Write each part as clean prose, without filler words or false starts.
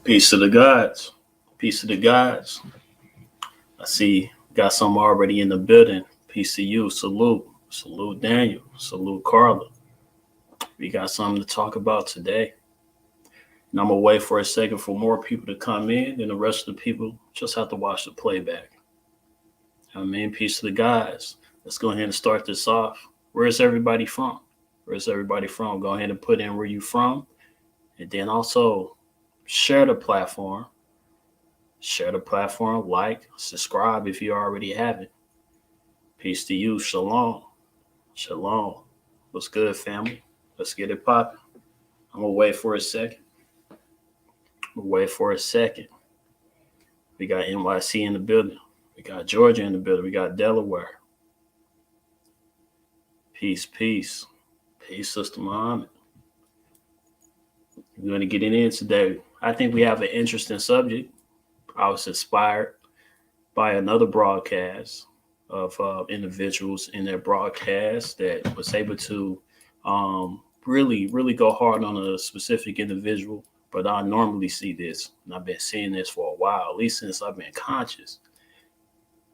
Peace to the gods. Peace to the gods. I see got some already in the building. Peace to you. Salute. Salute Daniel. Salute Carla. We got something to talk about today. And I'm gonna wait for a second for more people to come in, and the rest of the people just have to watch the playback. I mean, peace to the guys. Let's go ahead and start this off. Where is everybody from? Where's everybody from? Go ahead and put in where you from, and then also share the platform. Share the platform, like, subscribe if you already haven't. Peace to you. Shalom. Shalom. What's good, family? Let's get it popping. I'm gonna wait for a second. Wait for a second. We got NYC in the building. We got Georgia in the building. We got Delaware. Peace, peace. Peace, Sister Muhammad. We're going to get it in today. I think we have an interesting subject. I was inspired by another broadcast of individuals in their broadcast that was able to really go hard on a specific individual. But I normally see this, and I've been seeing this for a while, at least since I've been conscious.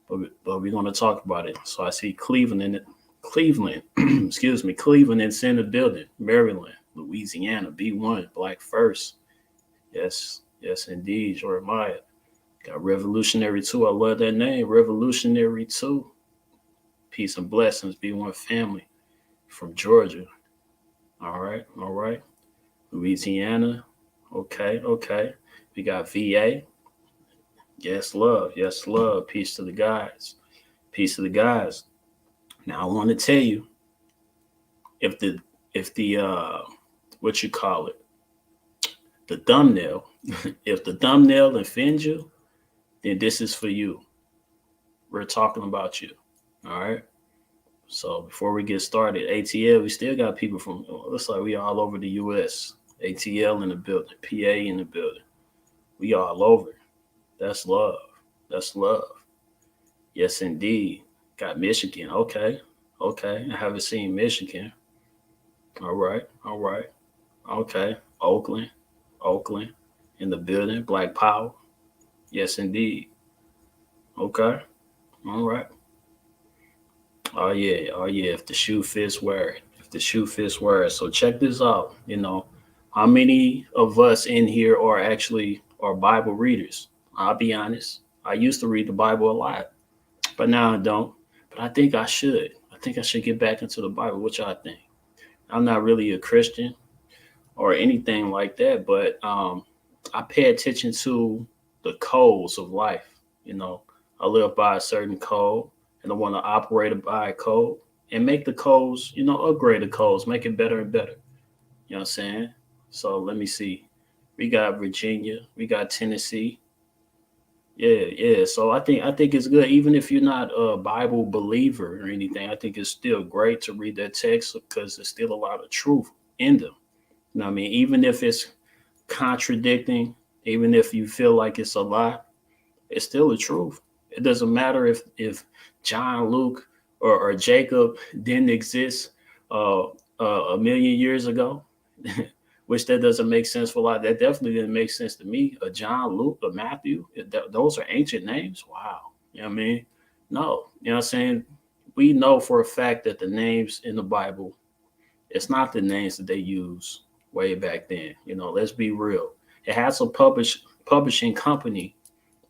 But we're going to talk about it. So I see Cleveland, excuse me, Cleveland and Center Building, Maryland, Louisiana, B1, Black First. Yes, indeed, Jeremiah. Got Revolutionary 2. I love that name, Revolutionary 2. Peace and blessings, B1 family from Georgia. All right. Louisiana. Okay. We got VA. Yes, love. Peace to the guys. Now I want to tell you, if the what you call it, the thumbnail, if the thumbnail offends you, then this is for you. We're talking about you. All right. So before we get started, ATL, we still got people from, looks like we all over the US. ATL in the building, PA in the building. We all over. That's love. Yes, indeed. Got Michigan. Okay. I haven't seen Michigan. All right. Okay. Oakland in the building. Black Power. Yes, indeed. Okay. All right. Oh yeah. If the shoe fits, wear it. So check this out. How many of us in here are Bible readers? I'll be honest. I used to read the Bible a lot, but now I don't. But I think I should. Get back into the Bible. What y'all think? I'm not really a Christian or anything like that, but I pay attention to the codes of life. I live by a certain code, and I want to operate by a code and make the codes, upgrade the codes, make it better and better. You know what I'm saying? So let me see. We got Virginia, we got Tennessee. Yeah. So I think it's good, even if you're not a Bible believer or anything. I think it's still great to read that text because there's still a lot of truth in them. You know what I mean? Even if it's contradicting, even if you feel like it's a lie, it's still the truth. It doesn't matter if John, Luke, or Jacob didn't exist a million years ago, which that doesn't make sense for a lot. That definitely didn't make sense to me. A John, Luke, or Matthew, those are ancient names. Wow. You know what I mean? No. You know what I'm saying? We know for a fact that the names in the Bible, it's not the names that they use way back then. Let's be real. It has a publishing company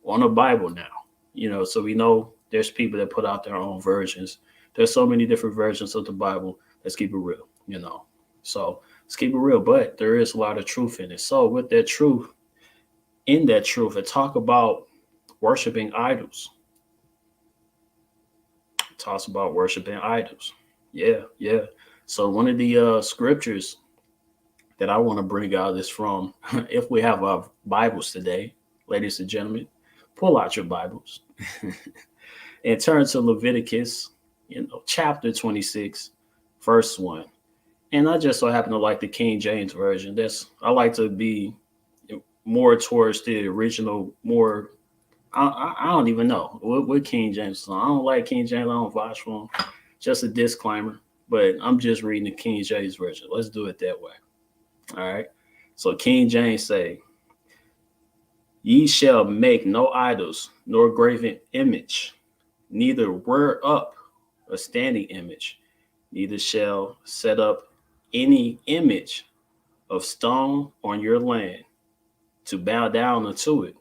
on the Bible now. So we know there's people that put out their own versions. There's so many different versions of the Bible. Let's keep it real, So let's keep it real, but there is a lot of truth in it. So with that truth, it talk about worshiping idols. It talks about worshiping idols. Yeah. So one of the scriptures that I want to bring out is from, if we have our Bibles today, ladies and gentlemen, pull out your Bibles and turn to Leviticus, chapter 26, verse 1. And I just so happen to like the King James version. I like to be more towards the original, more, I don't even know what King James is. I don't like King James. I don't vouch for him. Just a disclaimer, but I'm just reading the King James version. Let's do it that way. All right. So King James say, Ye shall make no idols, nor graven image, neither rear up a standing image, neither shall set up any image of stone on your land to bow down unto it.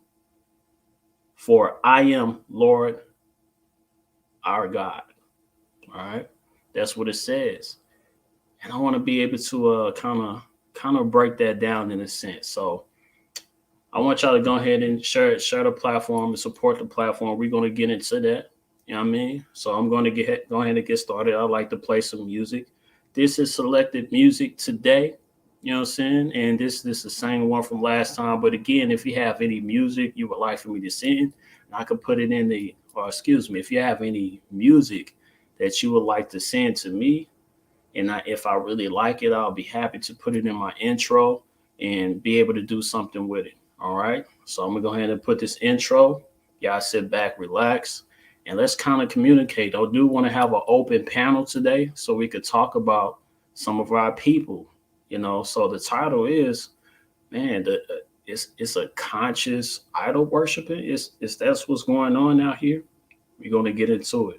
For I am Lord our God. All right. That's what it says. And I want to be able to kind of break that down in a sense. So I want y'all to go ahead and share the platform and support the platform. We're going to get into that. You know what I mean? So I'm going to go ahead and get started. I like to play some music. This is selected music today. You know what I'm saying? And this is the same one from last time. But again, if you have any music you would like for me to sing, I could put it in if you have any music that you would like to send to me, and if I really like it, I'll be happy to put it in my intro and be able to do something with it. All right. So I'm going to go ahead and put this intro. Y'all sit back, relax, and let's kind of communicate. I do want to have an open panel today so we could talk about some of our people, you know. So the title is, man, it's a conscious idol worshiping. Is that's what's going on out here? We're going to get into it.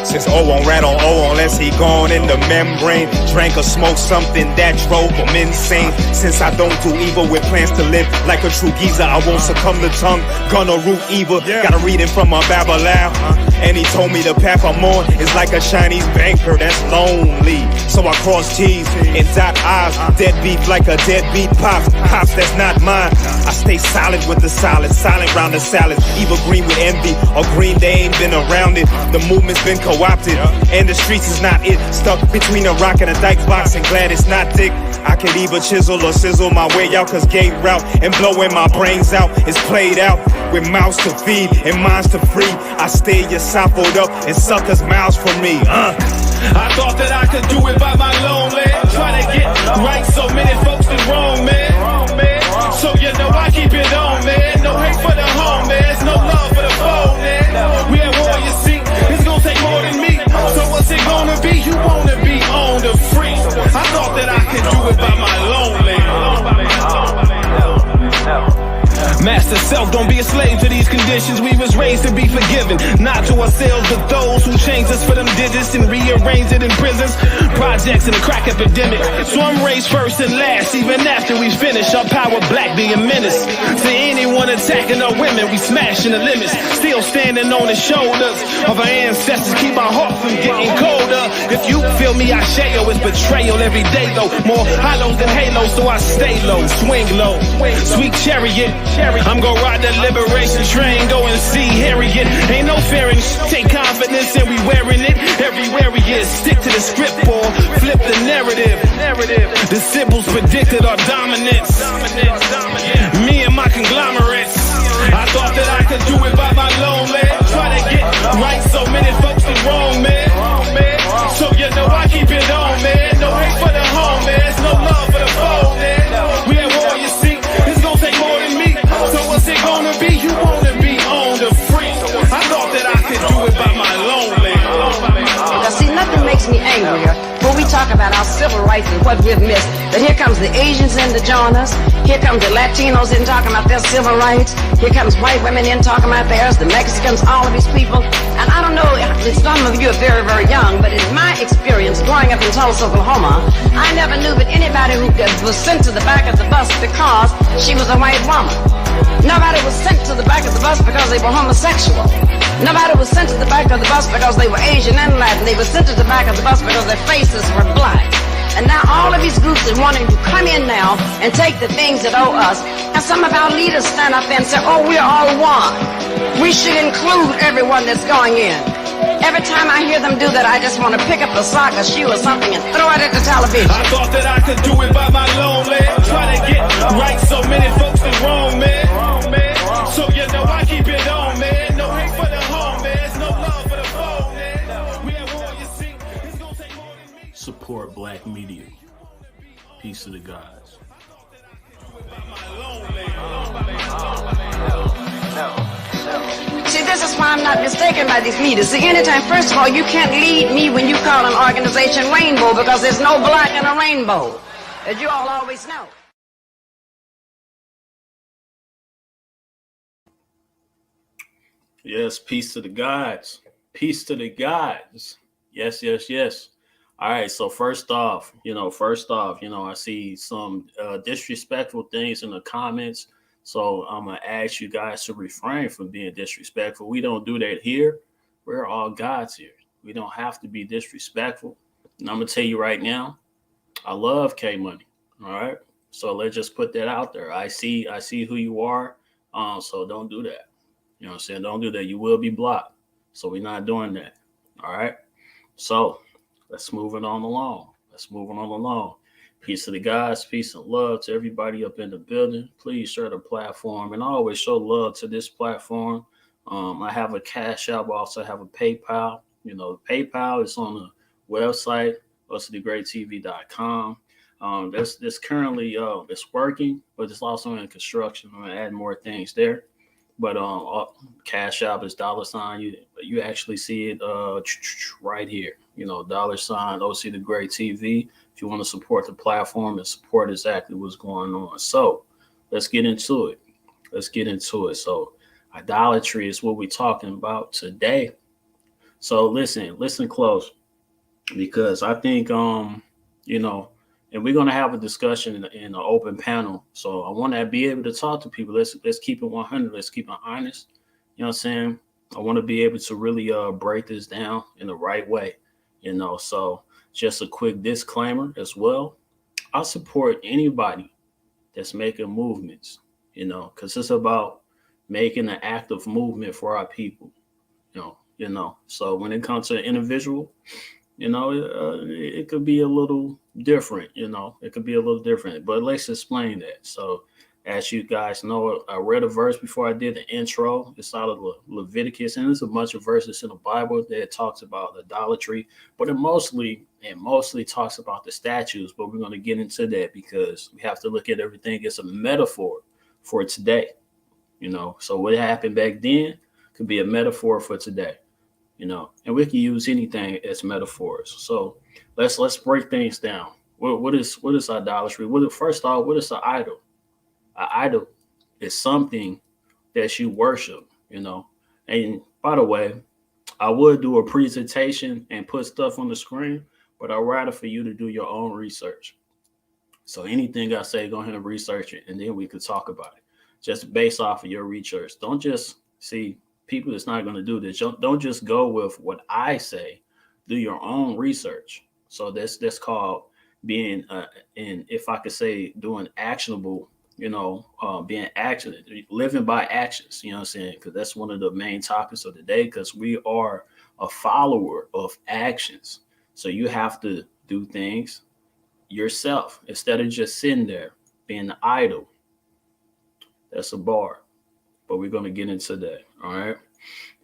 Since O on rat on O unless he gone in the membrane. Drank or smoked something that drove him insane. Since I don't do evil with plans to live like a true geezer, I won't succumb to tongue, gonna root evil. Got a reading from a Babylon, and he told me the path I'm on is like a Chinese banker that's lonely. So I cross T's and dot I's. Dead beef like a deadbeat pops. Pops that's not mine. I stay solid with the solid, silent round the salad. Evil green with envy, or green they ain't been around it. The movement's been co-opted, and the streets is not it. Stuck between a rock and a dyke box, and glad it's not thick. I could either chisel or sizzle my way out, cause gate route and blowing my brains out is played out. With mouths to feed and minds to free, I stay yesophoed up and suckers mouths for me. I thought that I could do it by my lonely. Try to get right, so many folks is wrong, man. So you know I keep it on, man. No hate for the homies, no love for the foe, man. We at war, you see, it's gonna take more than me. So what's it gonna be? You wanna be on the free. I thought that I could do it by my lonely. Master self, don't be a slave to these conditions. We was raised to be forgiven, not to ourselves, but those who changed us for them digits and rearranged it in prisons, projects, and a crack epidemic. So I'm raised first and last, even after we finish. Our power black be a menace to anyone attacking our women. We smashing the limits, still standing on the shoulders of our ancestors. Keep our heart from getting colder. If you feel me, I share it's betrayal every day though. More hollows than halos, so I stay low, swing low. Sweet chariot, I'm gon' ride the liberation train, go and see Harriet. Ain't no fearing, take confidence and we wearing it everywhere we is. Stick to the script or flip the narrative. The symbols predicted our dominance. Me and my conglomerates. I thought that I could do it by my lonely. Try to get right, so many folks is wrong, man. So you know I keep it on, man. No hate for the homies, no love for the foe, man. We at war, you see, it's gonna take more than me. So what's it gonna be? You wanna be on the free. I thought that I could do it by my lonely. Now see, nothing makes me angrier when we talk about our civil rights and what we've missed. But here comes the Asians in to join us. Here comes the Latinos in talking about their civil rights. Here comes white women in talking about theirs, the Mexicans, all of these people. And I don't know, some of you are very, very young, but in my experience growing up in Tulsa, Oklahoma, I never knew that anybody who was sent to the back of the bus because she was a white woman. Nobody was sent to the back of the bus because they were homosexual. Nobody was sent to the back of the bus because they were Asian and Latin. They were sent to the back of the bus because their faces were black. And now all of these groups are wanting to come in now and take the things that owe us. And some of our leaders stand up and say, oh, we're all one. We should include everyone that's going in. Every time I hear them do that, I just want to pick up a sock, a shoe, or something and throw it at the television. I thought that I could do it by my lonely. Try to get right, so many folks is wrong, man. So you know I keep it on, man. No hate for the homies, no love for the foe, man. We at war, you see, it's gonna take more than me. Support Black media. Peace to the gods. No. this is why I'm not mistaken by these leaders. See, anytime, first of all, you can't lead me when you call an organization rainbow, because there's no black in a rainbow, as you all always know. Yes, peace to the gods. Peace to the gods. Yes, yes, yes. All right. So first off, I see some disrespectful things in the comments. So I'm gonna ask you guys to refrain from being disrespectful. We don't do that here. We're all gods here. We don't have to be disrespectful. And I'm gonna tell you right now, I love K Money. All right. So let's just put that out there. I see who you are. So don't do that. You know what I'm saying? Don't do that. You will be blocked. So we're not doing that. All right. So let's move it on along. Peace to the guys. Peace and love to everybody up in the building. Please share the platform. And I always show love to this platform. I have a Cash App. I also have a PayPal. PayPal is on the website, UsTheGreatTV.com. That's currently it's working, but it's also in construction. I'm gonna add more things there. But Cash App is $. You actually see it right here. $, OC the Great TV. If you want to support the platform and support exactly what's going on. So let's get into it. So idolatry is what we're talking about today. So listen close, because I think and we're gonna have a discussion in an open panel. So I want to be able to talk to people. Let's keep it 100. Let's keep it honest. You know what I'm saying? I want to be able to really break this down in the right way. So just a quick disclaimer as well. I support anybody that's making movements. Because it's about making an active movement for our people. So when it comes to an individual, it could be a little different. It could be a little different. But let's explain that. So as you guys know, I read a verse before I did the intro. It's out of Leviticus, and there's a bunch of verses in the Bible that talks about idolatry, but it mostly talks about the statues. But we're going to get into that because we have to look at everything as a metaphor for today. So what happened back then could be a metaphor for today. And we can use anything as metaphors. So let's break things down. What is idolatry? First off, what is an idol? An idol is something that you worship, And by the way, I would do a presentation and put stuff on the screen, but I'd rather for you to do your own research. So anything I say, go ahead and research it, and then we could talk about it. Just based off of your research. Don't just see people that's not going to do this. Don't just go with what I say. Do your own research. So that's called being, and if I could say, doing actionable. Being action, living by actions. You know what I'm saying? Because that's one of the main topics of the day. Because we are a follower of actions. So you have to do things yourself instead of just sitting there being idle. That's a bar. But we're going to get into that. All right.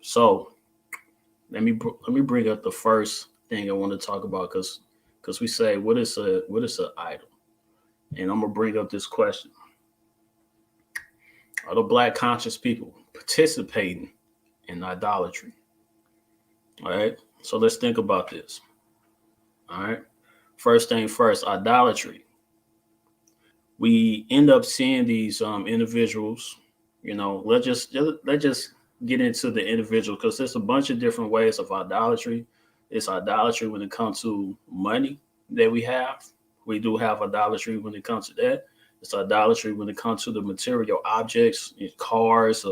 So let me bring up the first thing I want to talk about, because we say what is an idol, and I'm gonna bring up this question: are the Black conscious people participating in idolatry? All right. So let's think about this. All right. First thing first, idolatry. We end up seeing these individuals. Let's just get into the individual, because there's a bunch of different ways of idolatry. It's idolatry when it comes to money that we have. We do have idolatry when it comes to that. It's idolatry when it comes to the material objects, cars,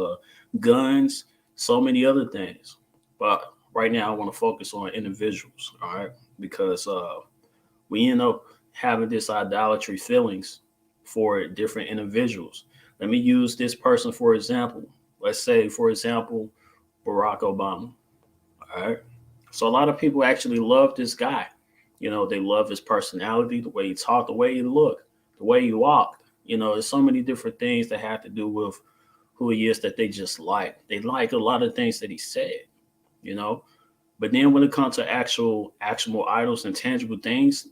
guns, so many other things. But right now I want to focus on individuals, all right? Because we end up having this idolatry feelings for different individuals. Let me use this person for example. Let's say, for example, Barack Obama. All right. So a lot of people actually love this guy. They love his personality, the way he talked, the way he looked, the way he walked. There's so many different things that have to do with who he is that they just like. They like a lot of things that he said, But then when it comes to actual idols and tangible things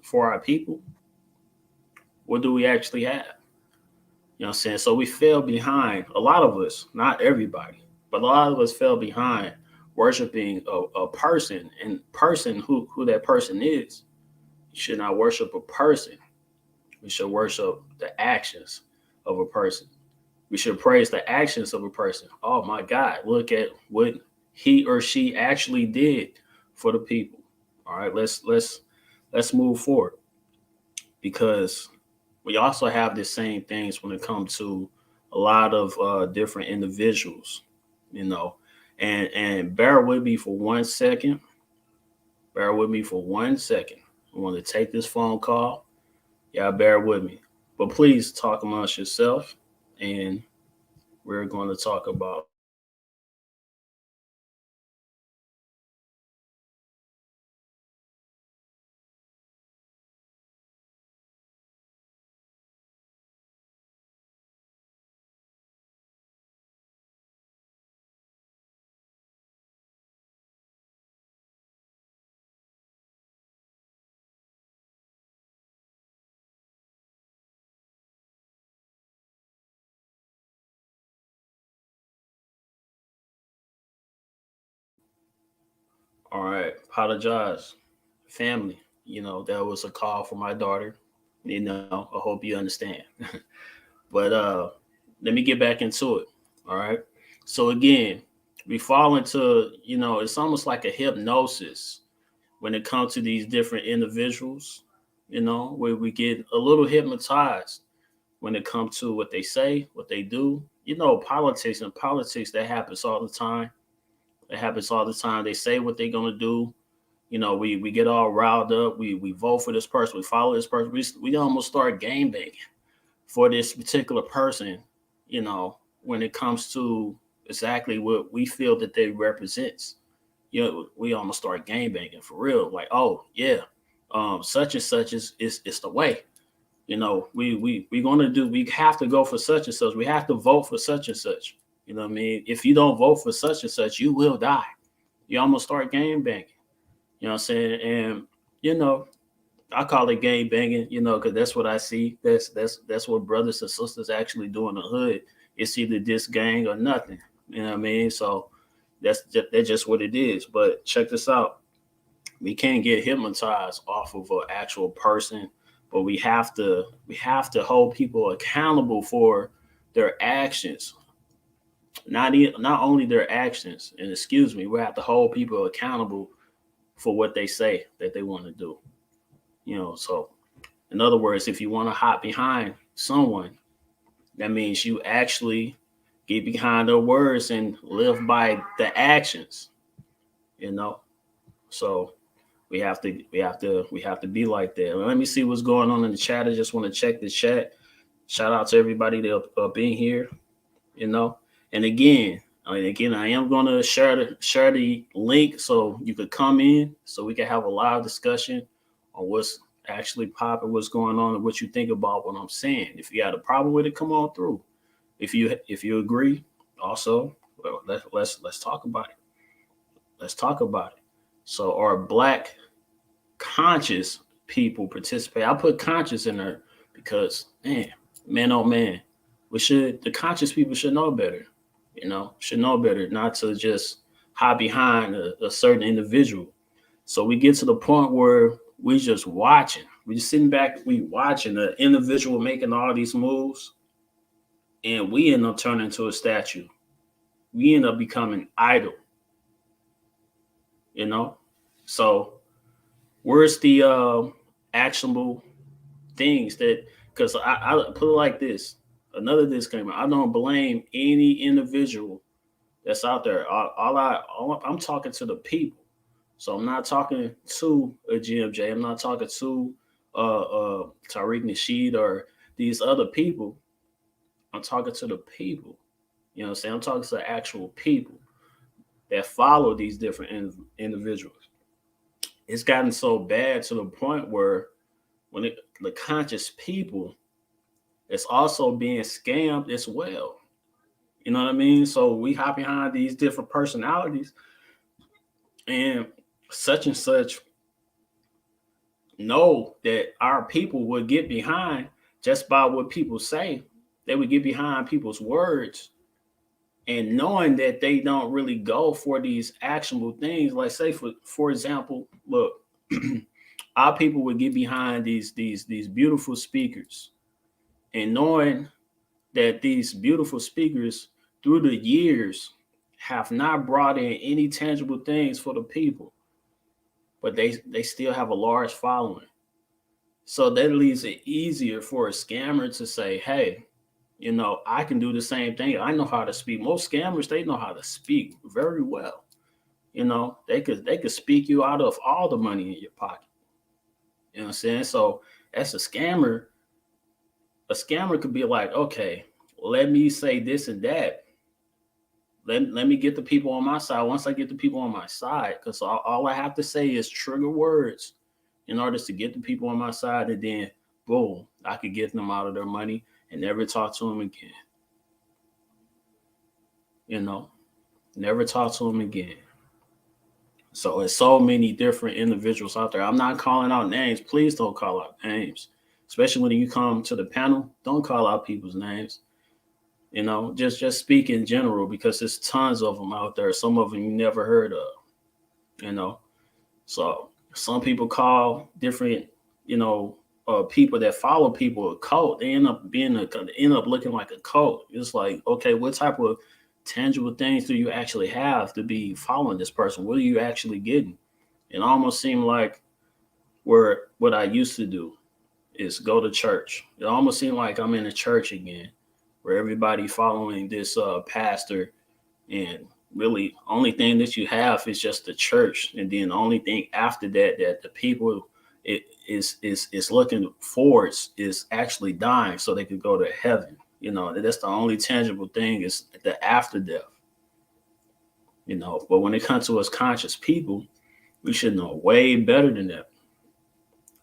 for our people, what do we actually have? You know what I'm saying? So we fell behind, a lot of us, not everybody, But a lot of us fell behind worshiping a person, and person who that person is. You should not worship a person. We should worship the actions of a person. We should praise the actions of a person. Oh my God, look at what he or she actually did for the people. All right, let's move forward, because we also have the same things when it comes to a lot of different individuals, you know. And bear with me for 1 second. Bear with me for 1 second. I want to take this phone call. Yeah, bear with me. But please talk amongst yourself, and we're going to talk about. All right, apologize, family. You know, that was a call for my daughter. You know, I hope you understand. But let me get back into it. All right. So again, we fall into, you know, it's almost like a hypnosis when it comes to these different individuals, you know, where we get a little hypnotized when it comes to what they say, what they do. You know, politics, that happens all the time. It happens all the time. They say what they're gonna do. You know, we get all riled up. We vote for this person. We follow this person. We almost start game banging for this particular person, you know, when it comes to exactly what we feel that they represents. You know, we almost start game banging for real. Like, oh yeah, such and such is the way. You know, we gonna do. We have to go for such and such. We have to vote for such and such. You know what I mean? If you don't vote for such and such, you will die. You almost start game banging. You know what I'm saying? And you know, I call it game banging, you know, because that's what I see. That's what brothers and sisters actually do in the hood. It's either this gang or nothing. You know what I mean? So that's just what it is. But check this out: we can't get hypnotized off of an actual person, but we have to hold people accountable for their actions. Not only their actions, and excuse me, we have to hold people accountable for what they say that they want to do. You know, so in other words, if you want to hop behind someone, that means you actually get behind their words and live by the actions, you know. So we have to be like that. Let me see what's going on in the chat. I just want to check the chat. Shout out to everybody that up in here, you know. And again, I am going to share the link so you could come in, so we can have a live discussion on what's actually popping, what's going on, and what you think about what I'm saying. If you got a problem with it, come on through. If you agree, also, well, let's talk about it. Let's talk about it. So, are black conscious people participate? I put conscious in there because, man, oh man, the conscious people should know better. You know, should know better not to just hide behind a certain individual. So we get to the point where we just watching. We just sitting back, we watching the individual making all these moves, and we end up turning into a statue. We end up becoming idol, you know? So where's the actionable things that, because I put it like this, another disclaimer, I don't blame any individual that's out there. I'm talking to the people. So I'm not talking to a GMJ. I'm not talking to Tariq Nasheed or these other people. I'm talking to the people. You know what I'm saying? I'm talking to the actual people that follow these different individuals. It's gotten so bad to the point where the conscious people, it's also being scammed as well. You know what I mean? So we hop behind these different personalities, and such know that our people would get behind just by what people say. They would get behind people's words and knowing that they don't really go for these actionable things. Like say for example, look, our people would get behind these beautiful speakers, and knowing that these beautiful speakers through the years have not brought in any tangible things for the people, but they still have a large following. So that leaves it easier for a scammer to say, hey, I can do the same thing. I know how to speak. Most scammers, they know how to speak very well. They could speak you out of all the money in your pocket. You know what I'm saying? So as a scammer could be like, okay, let me say this and that. Let me get the people on my side. Once I get the people on my side, because all I have to say is trigger words in order to get the people on my side, and then boom, I could get them out of their money and never talk to them again. Never talk to them again. So it's so many different individuals out there. I'm not calling out names. Please don't call out names, especially when you come to the panel. Don't call out people's names. Just speak in general, because there's tons of them out there. Some of them you never heard of. So some people call different, people that follow people a cult. They end up looking like a cult. It's like, okay, what type of tangible things do you actually have to be following this person? What are you actually getting? It almost seemed like what I used to do is go to church. It almost seemed like I'm in a church again, where everybody following this pastor, and really only thing that you have is just the church, and then the only thing after that the people is looking forwards is actually dying so they could go to heaven. That's the only tangible thing, is the after death. But when it comes to us conscious people, we should know way better than that.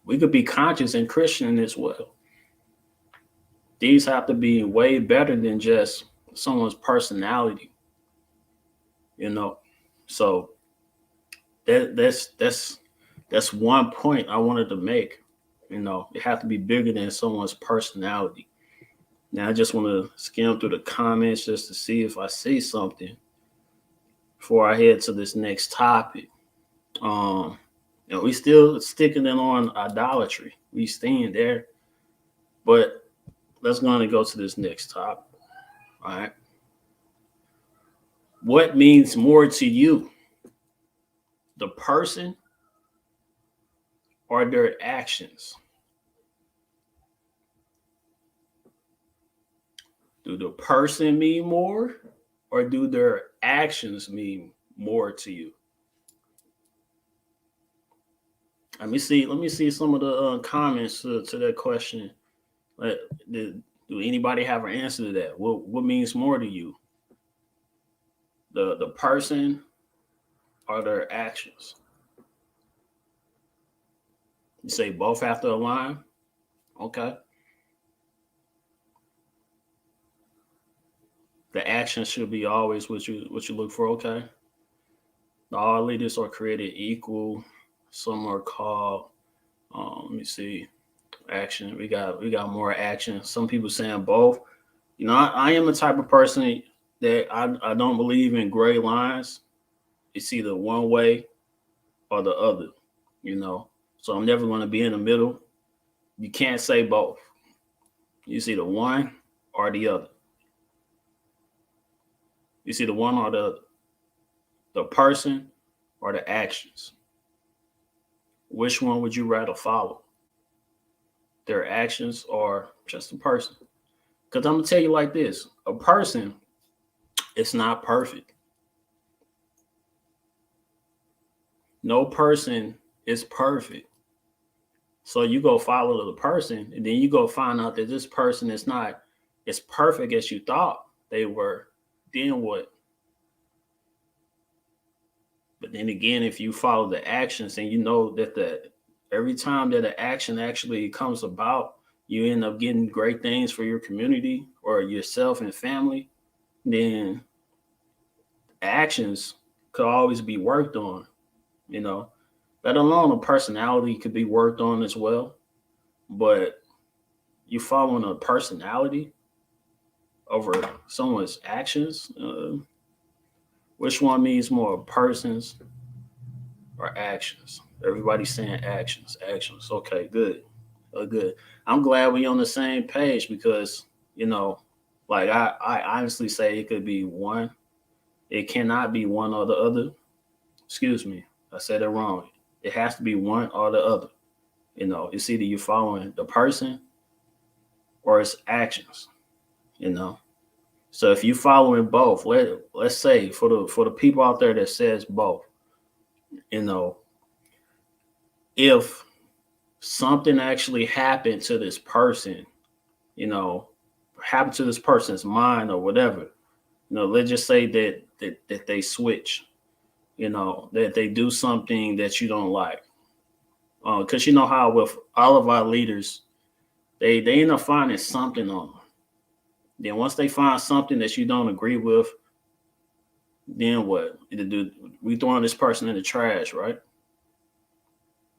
We could be conscious and Christian as well. These have to be way better than just someone's personality. So that's one point I wanted to make. It have to be bigger than someone's personality. Now I just want to skim through the comments just to see if I see something before I head to this next topic. We still sticking in on idolatry. We staying there, but let's go and go to this next topic. All right. What means more to you? The person or their actions? Do the person mean more, or do their actions mean more to you? Let me see some of the comments to that question. Do anybody have an answer to that? What means more to you? The person or their actions? You say both have to align? Okay. The action should be always what you look for. Okay. All leaders are created equal. Some are called, let me see, action. We got more action. Some people saying both. I am the type of person that I don't believe in gray lines. It's either one way or the other, So I'm never going to be in the middle. You can't say both. It's either one or the other. It's either one or the person or the actions. Which one would you rather follow? Their actions or just the person? Because I'm going to tell you like this. A person is not perfect. No person is perfect. So you go follow the person, and then you go find out that this person is not as perfect as you thought they were. Then what? But then again, if you follow the actions and you know that every time that an action actually comes about, you end up getting great things for your community or yourself and family, then actions could always be worked on, let alone a personality could be worked on as well. But you following a personality, over someone's actions. Which one means more, persons or actions? Everybody's saying actions, actions. Okay, good, good. I'm glad we on the same page because like I honestly say it could be one. It cannot be one or the other. Excuse me, I said it wrong. It has to be one or the other. It's either you following the person or its actions. So if you following both, let's say for the people out there that says both, if something actually happened to this person, happened to this person's mind or whatever, let's just say that they switch, that they do something that you don't like. Because you know how with all of our leaders, they end up finding something on them. Then once they find something that you don't agree with, then what? We throwing this person in the trash, right?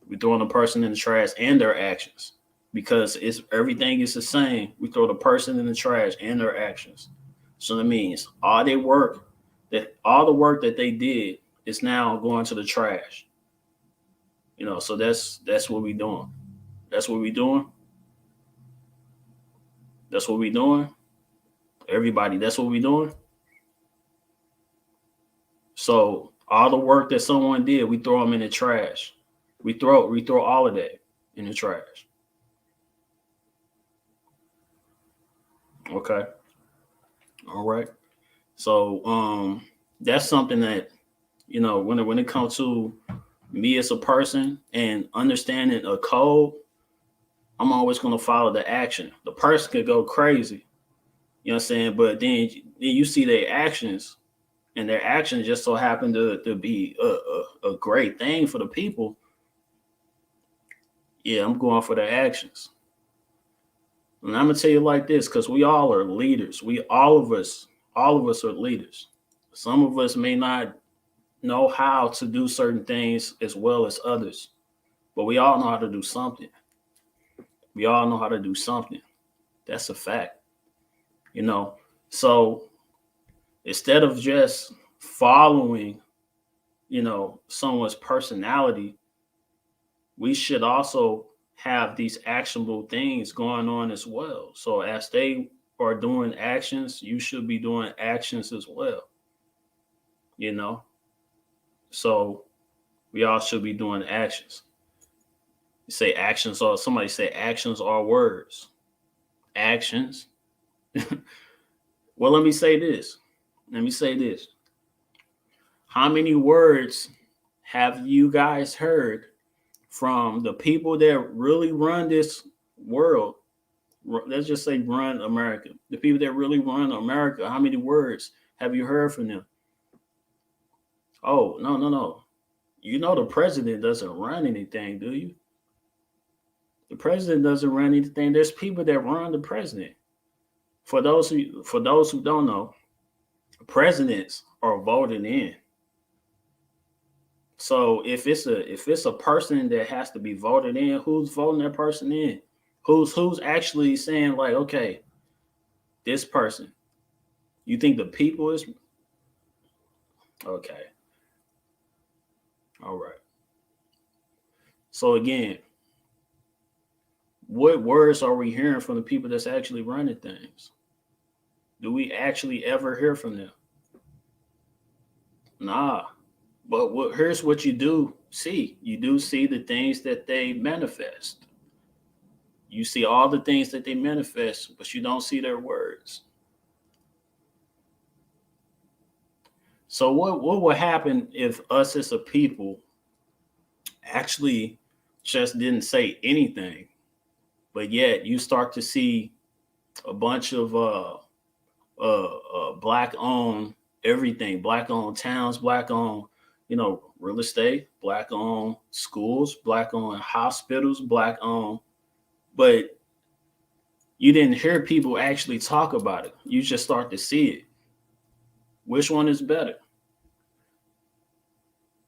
We throwing the person in the trash and their actions because everything is the same. We throw the person in the trash and their actions. So that means all the work that they did is now going to the trash. So that's what we doing. That's what we doing. That's what we doing. Everybody, that's what we doing. So all the work that someone did, we throw them in the trash. We throw all of that in the trash. Okay. All right. So that's something that when it comes to me as a person and understanding a code, I'm always going to follow the action. The person could go crazy, you know what I'm saying? But then you see their actions, and their actions just so happen to be a great thing for the people. Yeah, I'm going for the actions. And I'm gonna tell you like this, because we all are leaders. All of us are leaders. Some of us may not know how to do certain things as well as others, but we all know how to do something. We all know how to do something. That's a fact. So instead of just following, someone's personality, we should also have these actionable things going on as well. So as they are doing actions, you should be doing actions as well. So we all should be doing actions. You say actions, or somebody say actions are words. Actions. Well, let me say this. How many words have you guys heard from the people that really run this world? Let's just say run America. The people that really run America, how many words have you heard from them? Oh, no. The president doesn't run anything, do you? The president doesn't run anything. There's people that run the president. For those who don't know, presidents are voted in. So if it's a person that has to be voted in, who's voting that person in? Who's actually saying like, okay, this person? You think the people is okay? All right. So again, what words are we hearing from the people that's actually running things? Do we actually ever hear from them? Nah. But here's what you do see. You do see the things that they manifest. You see all the things that they manifest, but you don't see their words. So what will happen if us as a people actually just didn't say anything, but yet you start to see a bunch of black-owned everything, black-owned towns, black-owned, real estate, black-owned schools, black-owned hospitals, black-owned, but you didn't hear people actually talk about it. You just start to see it. Which one is better?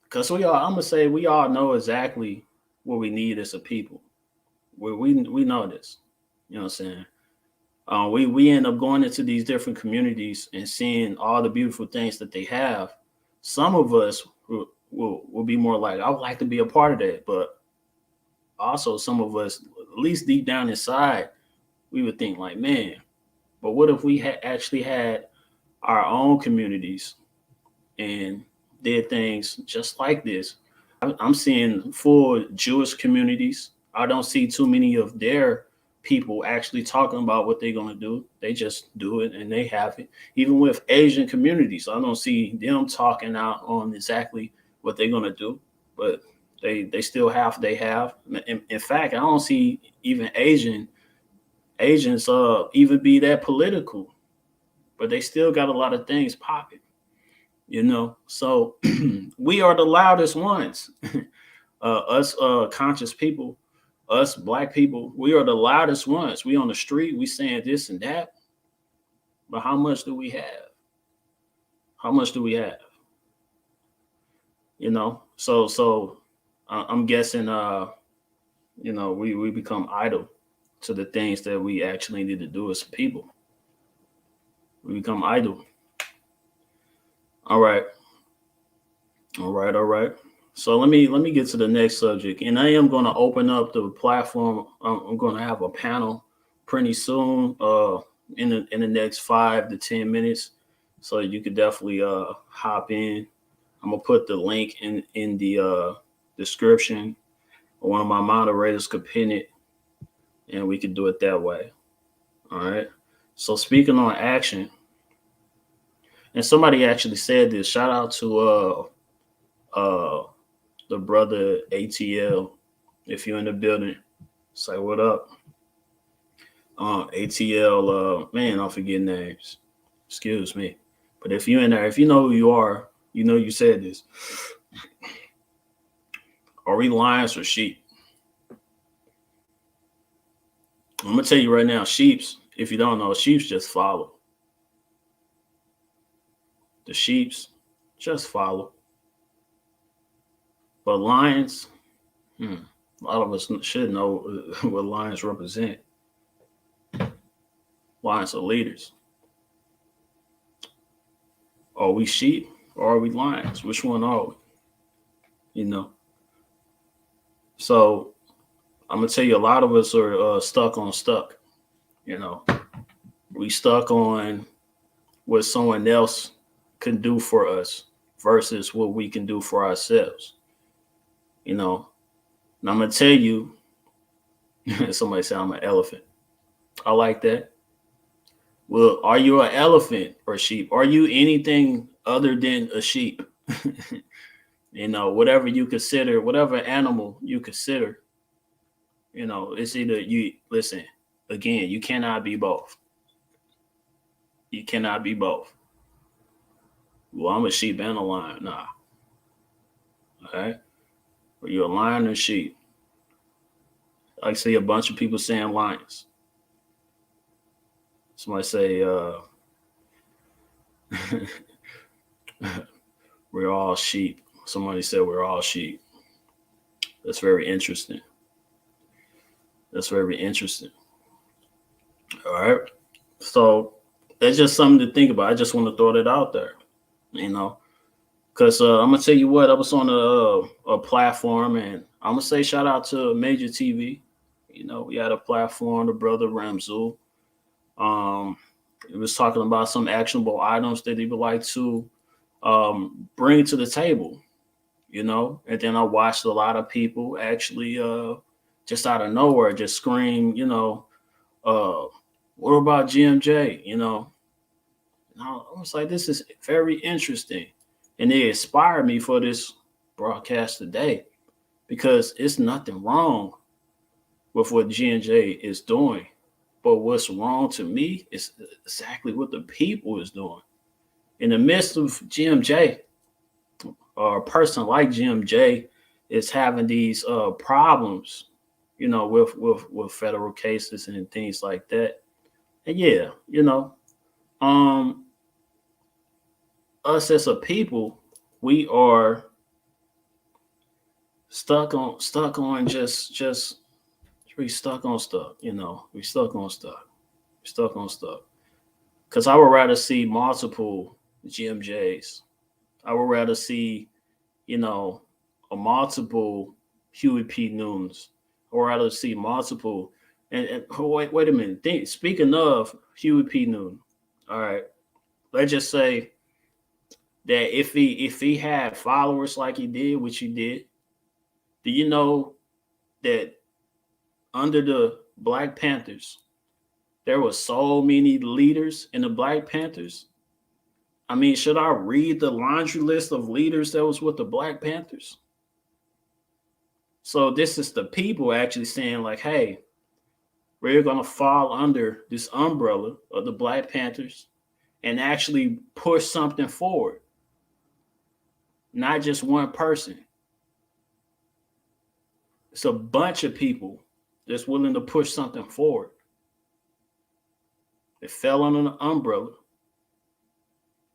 Because I'm gonna say we all know exactly what we need as a people. We know this. You know what I'm saying? We end up going into these different communities and seeing all the beautiful things that they have. Some of us will be more like, I would like to be a part of that, but also some of us, at least deep down inside, we would think like, man, but what if we had actually had our own communities and did things just like this? I'm seeing full Jewish communities. I don't see too many of their people actually talking about what they're going to do. They just do it and they have it. Even with Asian communities, I don't see them talking out on exactly what they're going to do, but they still have what they have. In fact, I don't see even Asians even be that political, but they still got a lot of things popping, you know. So we are the loudest ones. Us conscious people, us black people, we are the loudest ones. We on the street, we saying this and that. But how much do we have? How much do we have? You know, so I'm guessing you know, we become idle to the things that we actually need to do as people. We become idle. All right. All right, all right. So let me get to the next subject, and I am going to open up the platform. I'm going to have a panel pretty soon, in the next 5 to 10 minutes, so you could definitely hop in. I'm gonna put the link in the description. One of my moderators could pin it, and we could do it that way. All right. So speaking on action, and somebody actually said this. Shout out to the brother ATL. If you're in the building, say what up. ATL, man, I'm forgetting names. Excuse me. But if you're in there, if you know who you are, you know you said this. Are we lions or sheep? I'm gonna tell you right now, sheeps, if you don't know, sheeps just follow. The sheeps just follow. But lions, a lot of us should know what lions represent. Lions are leaders. Are we sheep or are we lions? Which one are we? You know. So I'm gonna tell you, a lot of us are stuck. You know, we stuck on what someone else can do for us versus what we can do for ourselves. You know, and I'm gonna tell you. Somebody said I'm an elephant. I like that. Well, are you an elephant or sheep? Are you anything other than a sheep? You know, whatever you consider, whatever animal you consider, you know, it's either you listen, again, you cannot be both. You cannot be both. Well, I'm a sheep and a lion. Nah. Okay. Are you a lion or sheep? I see a bunch of people saying lions. Somebody say we're all sheep. Somebody said we're all sheep. That's very interesting. That's very interesting. All right. So that's just something to think about. I just want to throw that out there, you know, because I'm going to tell you what, I was on a platform, and I'm going to say shout out to Major TV. You know, we had a platform, the brother Ramzul. It was talking about some actionable items that he would like to bring to the table, you know. And then I watched a lot of people actually just out of nowhere just scream, you know, what about GMJ? You know, and I was like, this is very interesting. And it inspired me for this broadcast today, because it's nothing wrong with what G&J is doing. But what's wrong to me is exactly what the people is doing. In the midst of GMJ, or a person like GMJ is having these problems, you know, with federal cases and things like that. And yeah, you know, us as a people, we are stuck on just we stuck on stuff, you know. We stuck on stuff. Stuck on stuff. Because I would rather see multiple GMJs. I would rather see, a multiple Huey P. Newtons. I would rather see multiple. And wait a minute. Speaking of Huey P. Newton, all right, let's just say that if he had followers like he did, which he did, do you know that under the Black Panthers, there were so many leaders in the Black Panthers? I mean, should I read the laundry list of leaders that was with the Black Panthers? So this is the people actually saying like, hey, we're going to fall under this umbrella of the Black Panthers and actually push something forward. Not just one person. It's a bunch of people that's willing to push something forward. It fell under the umbrella.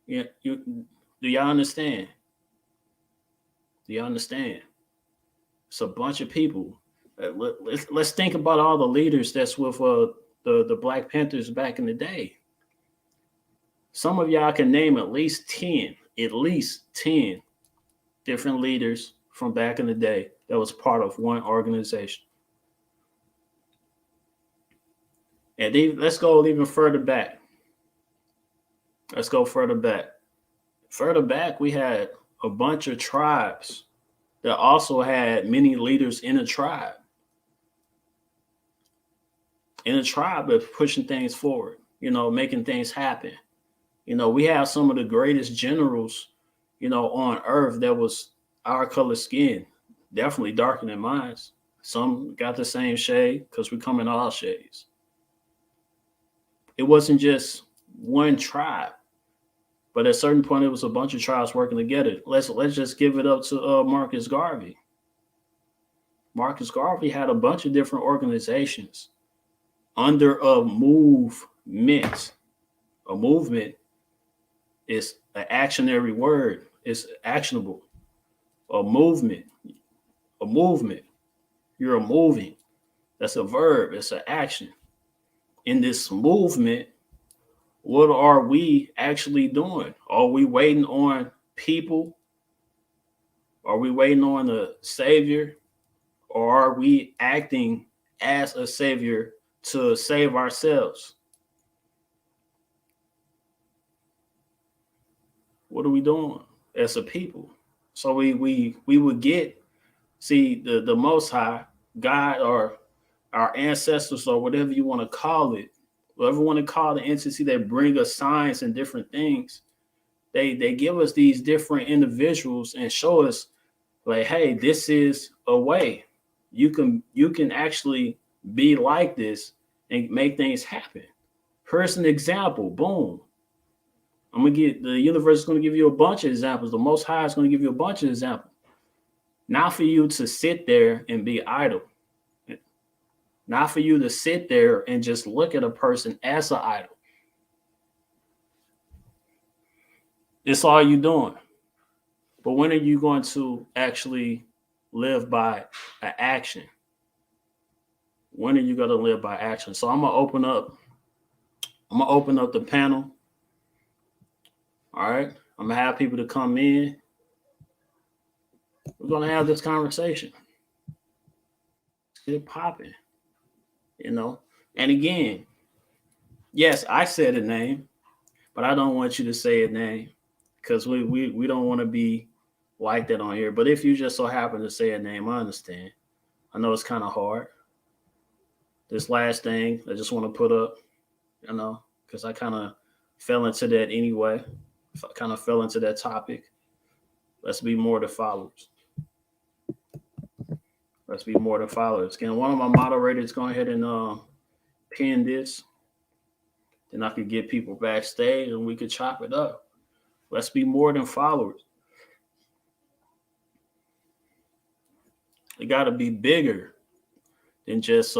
Yeah, do y'all understand? Do y'all understand? It's a bunch of people. Let's think about all the leaders that's with the Black Panthers back in the day. Some of y'all can name at least 10 different leaders from back in the day that was part of one organization. And let's go even further back. Let's go further back. Further back, we had a bunch of tribes that also had many leaders in a tribe. In a tribe that's pushing things forward, making things happen. We have some of the greatest generals, on earth that was our color skin, definitely darker than mine. Some got the same shade because we come in all shades. It wasn't just one tribe, but at a certain point, it was a bunch of tribes working together. Let's just give it up to Marcus Garvey. Marcus Garvey had a bunch of different organizations under a movement. A movement is an actionary word. It's actionable. A movement. You're moving. That's a verb. It's an action. In this movement, what are we actually doing? Are we waiting on people? Are we waiting on a savior? Or are we acting as a savior to save ourselves? What are we doing as a people? So we would the Most High, God, or our ancestors, or whatever you want to call it, whatever you want to call the entity that bring us signs and different things. They give us these different individuals and show us like, hey, this is a way. You can actually be like this and make things happen. Here's an example. Boom. The universe is going to give you a bunch of examples. The Most High is going to give you a bunch of examples. Not for you to sit there and be idle. Not for you to sit there and just look at a person as an idol. It's all you doing. But when are you going to actually live by an action? When are you going to live by action? So I'm gonna open up the panel. All right. I'm gonna have people to come in. We're gonna have this conversation. Get it popping. And again, yes, I said a name, but I don't want you to say a name because we don't want to be like that on here. But if you just so happen to say a name, I understand. I know it's kind of hard. This last thing I just want to put up, because I kind of fell into that anyway. I kind of fell into that topic. Let's be more the followers. Let's be more the followers. Can one of my moderators go ahead and pin this? Then I could get people backstage and we could chop it up. Let's be more than followers. It got to be bigger than just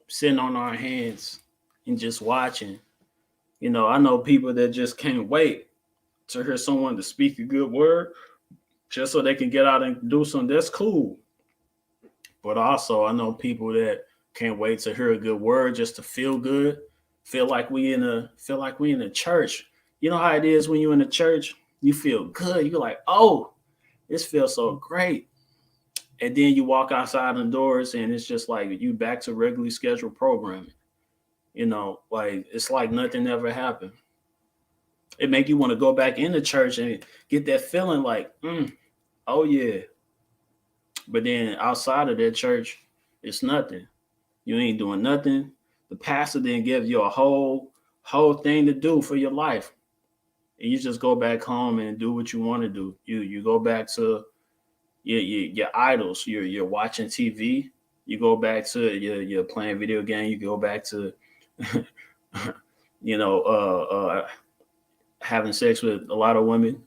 sitting on our hands and just watching. I know people that just can't wait to hear someone to speak a good word just so they can get out and do something. That's cool. But also, I know people that can't wait to hear a good word just to feel good. feel like we in a church. You know how it is when you're in a church, you feel good. You're like, oh, this feels so great. And then you walk outside the doors and it's just like you back to regularly scheduled programming. Like it's like nothing ever happened. It make you want to go back into church and get that feeling like, oh yeah. But then outside of that church, it's nothing. You ain't doing nothing. The pastor didn't give you a whole thing to do for your life. And you just go back home and do what you want to do. You go back to your idols. You're watching TV. You go back to you're playing video game. You go back to you know having sex with a lot of women,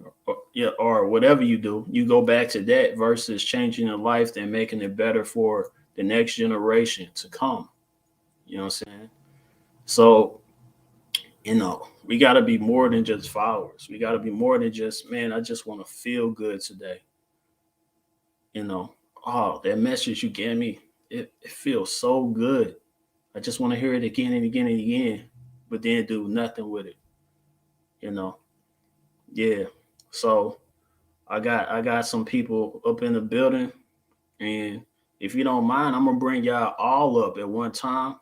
or whatever you do. You go back to that versus changing your life and making it better for the next generation to come. You know what I'm saying? So, we got to be more than just followers. We got to be more than just, man, I just want to feel good today. You know, oh, that message you gave me, it feels so good. I just want to hear it again and again and again, but then do nothing with it. You know, yeah. So I got some people up in the building, and if you don't mind, I'm gonna bring y'all all up at one time.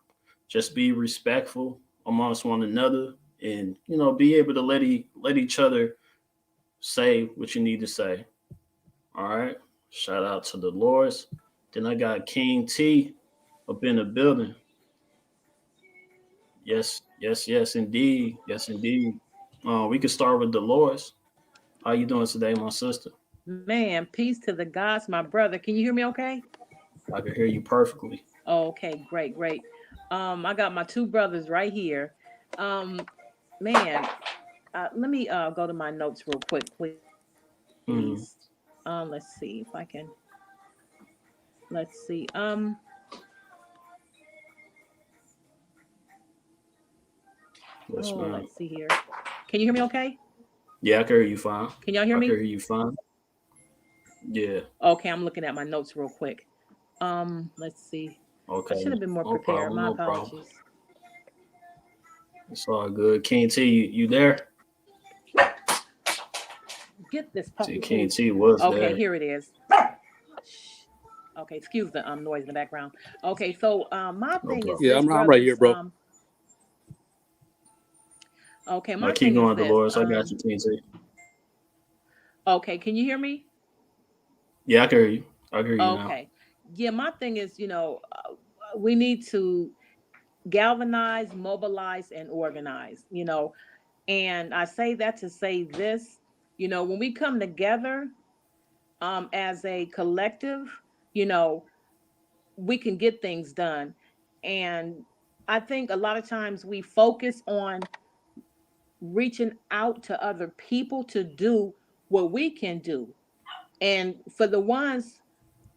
Just be respectful amongst one another, and be able to let each other say what you need to say. All right. Shout out to the Lords. Then I got King T up in the building. Yes, yes, yes, indeed. Yes, indeed. We can start with Dolores. How you doing today, my sister? Man, peace to the gods, my brother. Can you hear me okay? I can hear you perfectly. Oh, okay, great, great. I got my two brothers right here. Um, man, let me go to my notes real quick, please. Mm, Let's see if I can. Let's see. yes, Oh, ma'am. let's see here. Can you hear me okay? Yeah, I can hear you fine. Can y'all hear I can me? hear you fine. Yeah. Okay, I'm looking at my notes real quick. Let's see. I should Okay. have been more No prepared. problem. My No problem. apologies. It's all good. King T, you there? Get this See, puppy, King please. T was Okay, there. here it is. Okay, excuse the noise in the background. Okay, so my No thing is problem. Yeah, this, I'm right here, brothers. bro. Okay, No, my keep thing is going, this. Dolores. I got you, King T. Okay, can you hear me? Yeah, I can hear you. I can hear you now. Okay, yeah, my thing is, we need to galvanize, mobilize, and organize. And I say that to say this. When we come together, as a collective, you know, we can get things done. And I think a lot of times we focus on reaching out to other people to do what we can do. And for the ones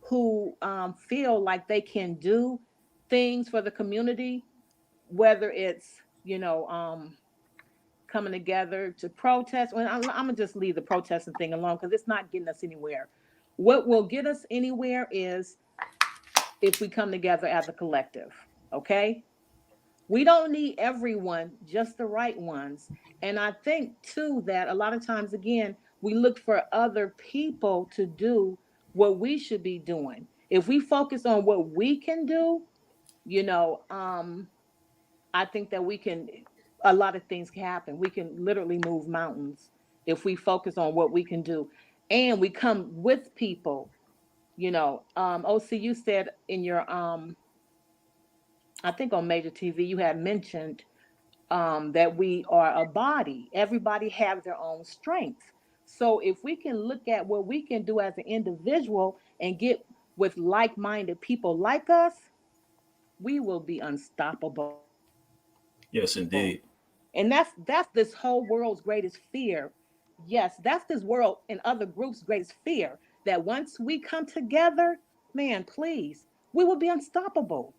who feel like they can do things for the community, whether it's, coming together to protest, well, I'm going to just leave the protesting thing alone because it's not getting us anywhere. What will get us anywhere is if we come together as a collective, okay? We don't need everyone, just the right ones. And I think too that a lot of times, again, we look for other people to do what we should be doing. If we focus on what we can do, you know, I think that we can, a lot of things can happen. We can literally move mountains if we focus on what we can do. And we come with people, OC, you said in your, I think on Major TV, you had mentioned that we are a body. Everybody has their own strengths. So if we can look at what we can do as an individual and get with like-minded people like us, we will be unstoppable. Yes, And that's indeed. this whole world's greatest fear. Yes, that's this world and other groups' greatest fear that once we come together, man, please, we will be unstoppable.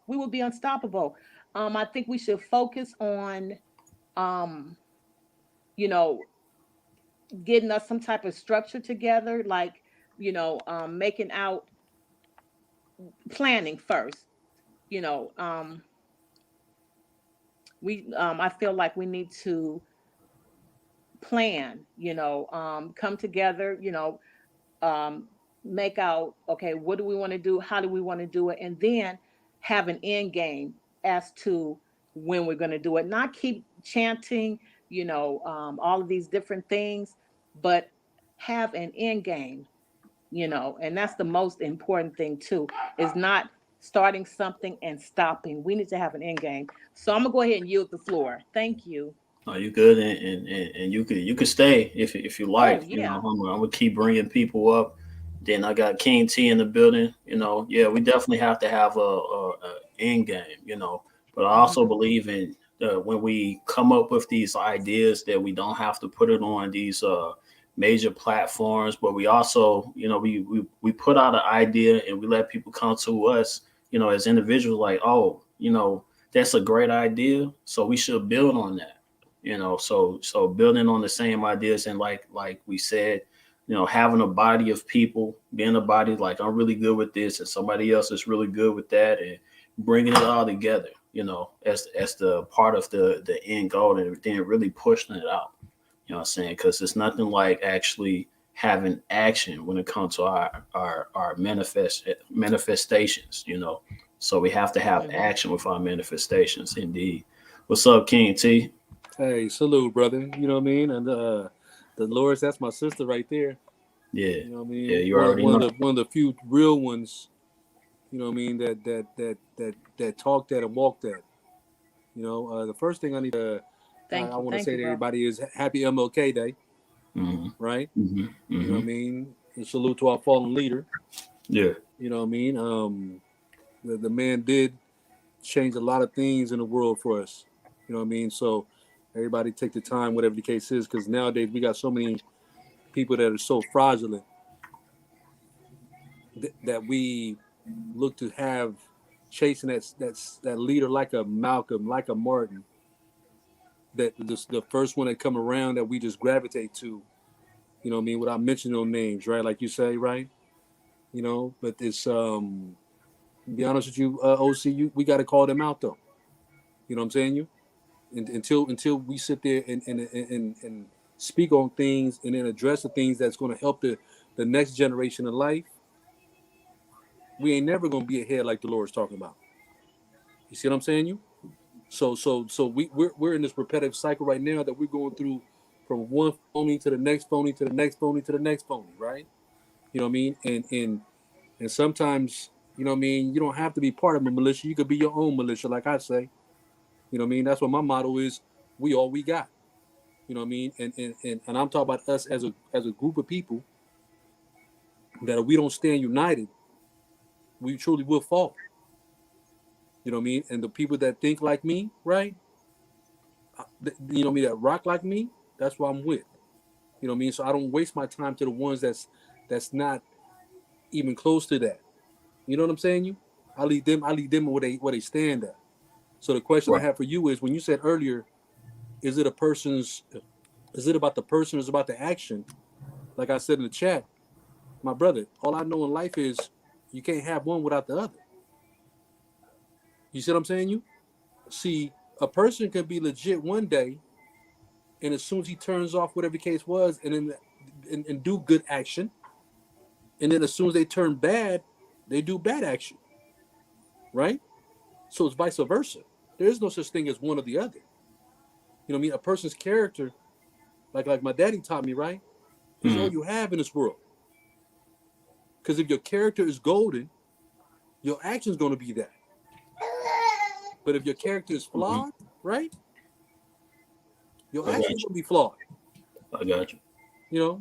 We will be unstoppable. I think we should focus on um, you know, getting us some type of structure together, like, making out planning first, you know, um, I feel like we need to plan, come together, um, make out, okay, what do we want to do? How do we want to do it? And then have an end game as to when we're going to do it. Not keep chanting, all of these different things, but have an end game, and that's the most important thing too, is not starting something and stopping. We need to have an end game. So I'm going to go ahead and yield the floor. Thank you. Are you good? And you could stay if you Oh, like. yeah. I'm gonna keep bringing people up. Then I got King T in the building. Yeah, we definitely have to have a end game. But I also Mhm. believe in when we come up with these ideas that we don't have to put it on these major platforms, but we also, we put out an idea and we let people come to us, as individuals, like, oh, that's a great idea, so we should build on that. So building on the same ideas, and like we said, having a body of people, being a body, like, I'm really good with this and somebody else is really good with that, and bringing it all together, as the part of the end goal, and then really pushing it out. You know what I'm saying? Because it's nothing like actually having action when it comes to our manifestations. So we have to have Mhm. action with our manifestations. Indeed. What's up, King T? Hey, salute, brother. You know what I mean? And the Dolores, that's my sister right there. Yeah, You know what I yeah. mean? You already know. One of the few real ones. You know what I mean? That talk that and walk that. The first thing I need to I Thank you. want to Thank say you, to bro. everybody is Happy MLK Day, Hmm. right? Hmm. You know what Hmm. I mean? And salute to our fallen leader. Yeah. You know what I mean? The man did change a lot of things in the world for us. You know what I mean? So everybody take the time, whatever the case is, because nowadays we got so many people that are so fraudulent that we look to have chasing that leader like a Malcolm, like a Martin, that the first one that come around that we just gravitate to. You know what I mean? Without mentioning no names, right? Like you say, right? But it's to be honest with you, OC, we got to call them out though. You know what I'm saying? Until we sit there and speak on things and then address the things that's going to help the next generation of life, we ain't never going to be ahead like the Lord's talking about. You see what I'm saying? So we're in this repetitive cycle right now that we're going through from one phony to the next phony to the next phony to the next phony, right? You know what I mean? And sometimes, you know what I mean, you don't have to be part of a militia. You could be your own militia, like I say. You know what I mean? That's what my motto is. We all we got. You know what I mean? And I'm talking about us as a group of people that if we don't stand united, we truly will fall. You know what I mean? And the people that think like me, right? You know what I mean? That rock like me, that's what I'm with. You know what I mean? So I don't waste my time to the ones that's not even close to that. You know what I'm saying? I leave them where they stand at. So the question I Right. have for you is when you said earlier, is it about the person or is it about the action? Like I said in the chat, my brother, all I know in life is you can't have one without the other. You see what I'm saying? You see, a person can be legit one day, and as soon as he turns off whatever the case was, and then and do good action, and then as soon as they turn bad, they do bad action, right? So it's vice versa. There is no such thing as one or the other. You know what I mean? A person's character, like my daddy taught me, right, is all Hmm. you have in this world. Because if your character is golden, your action's going to be that. But if your character is Hmm. flawed, right, your I action's got going you. to be flawed. I got you.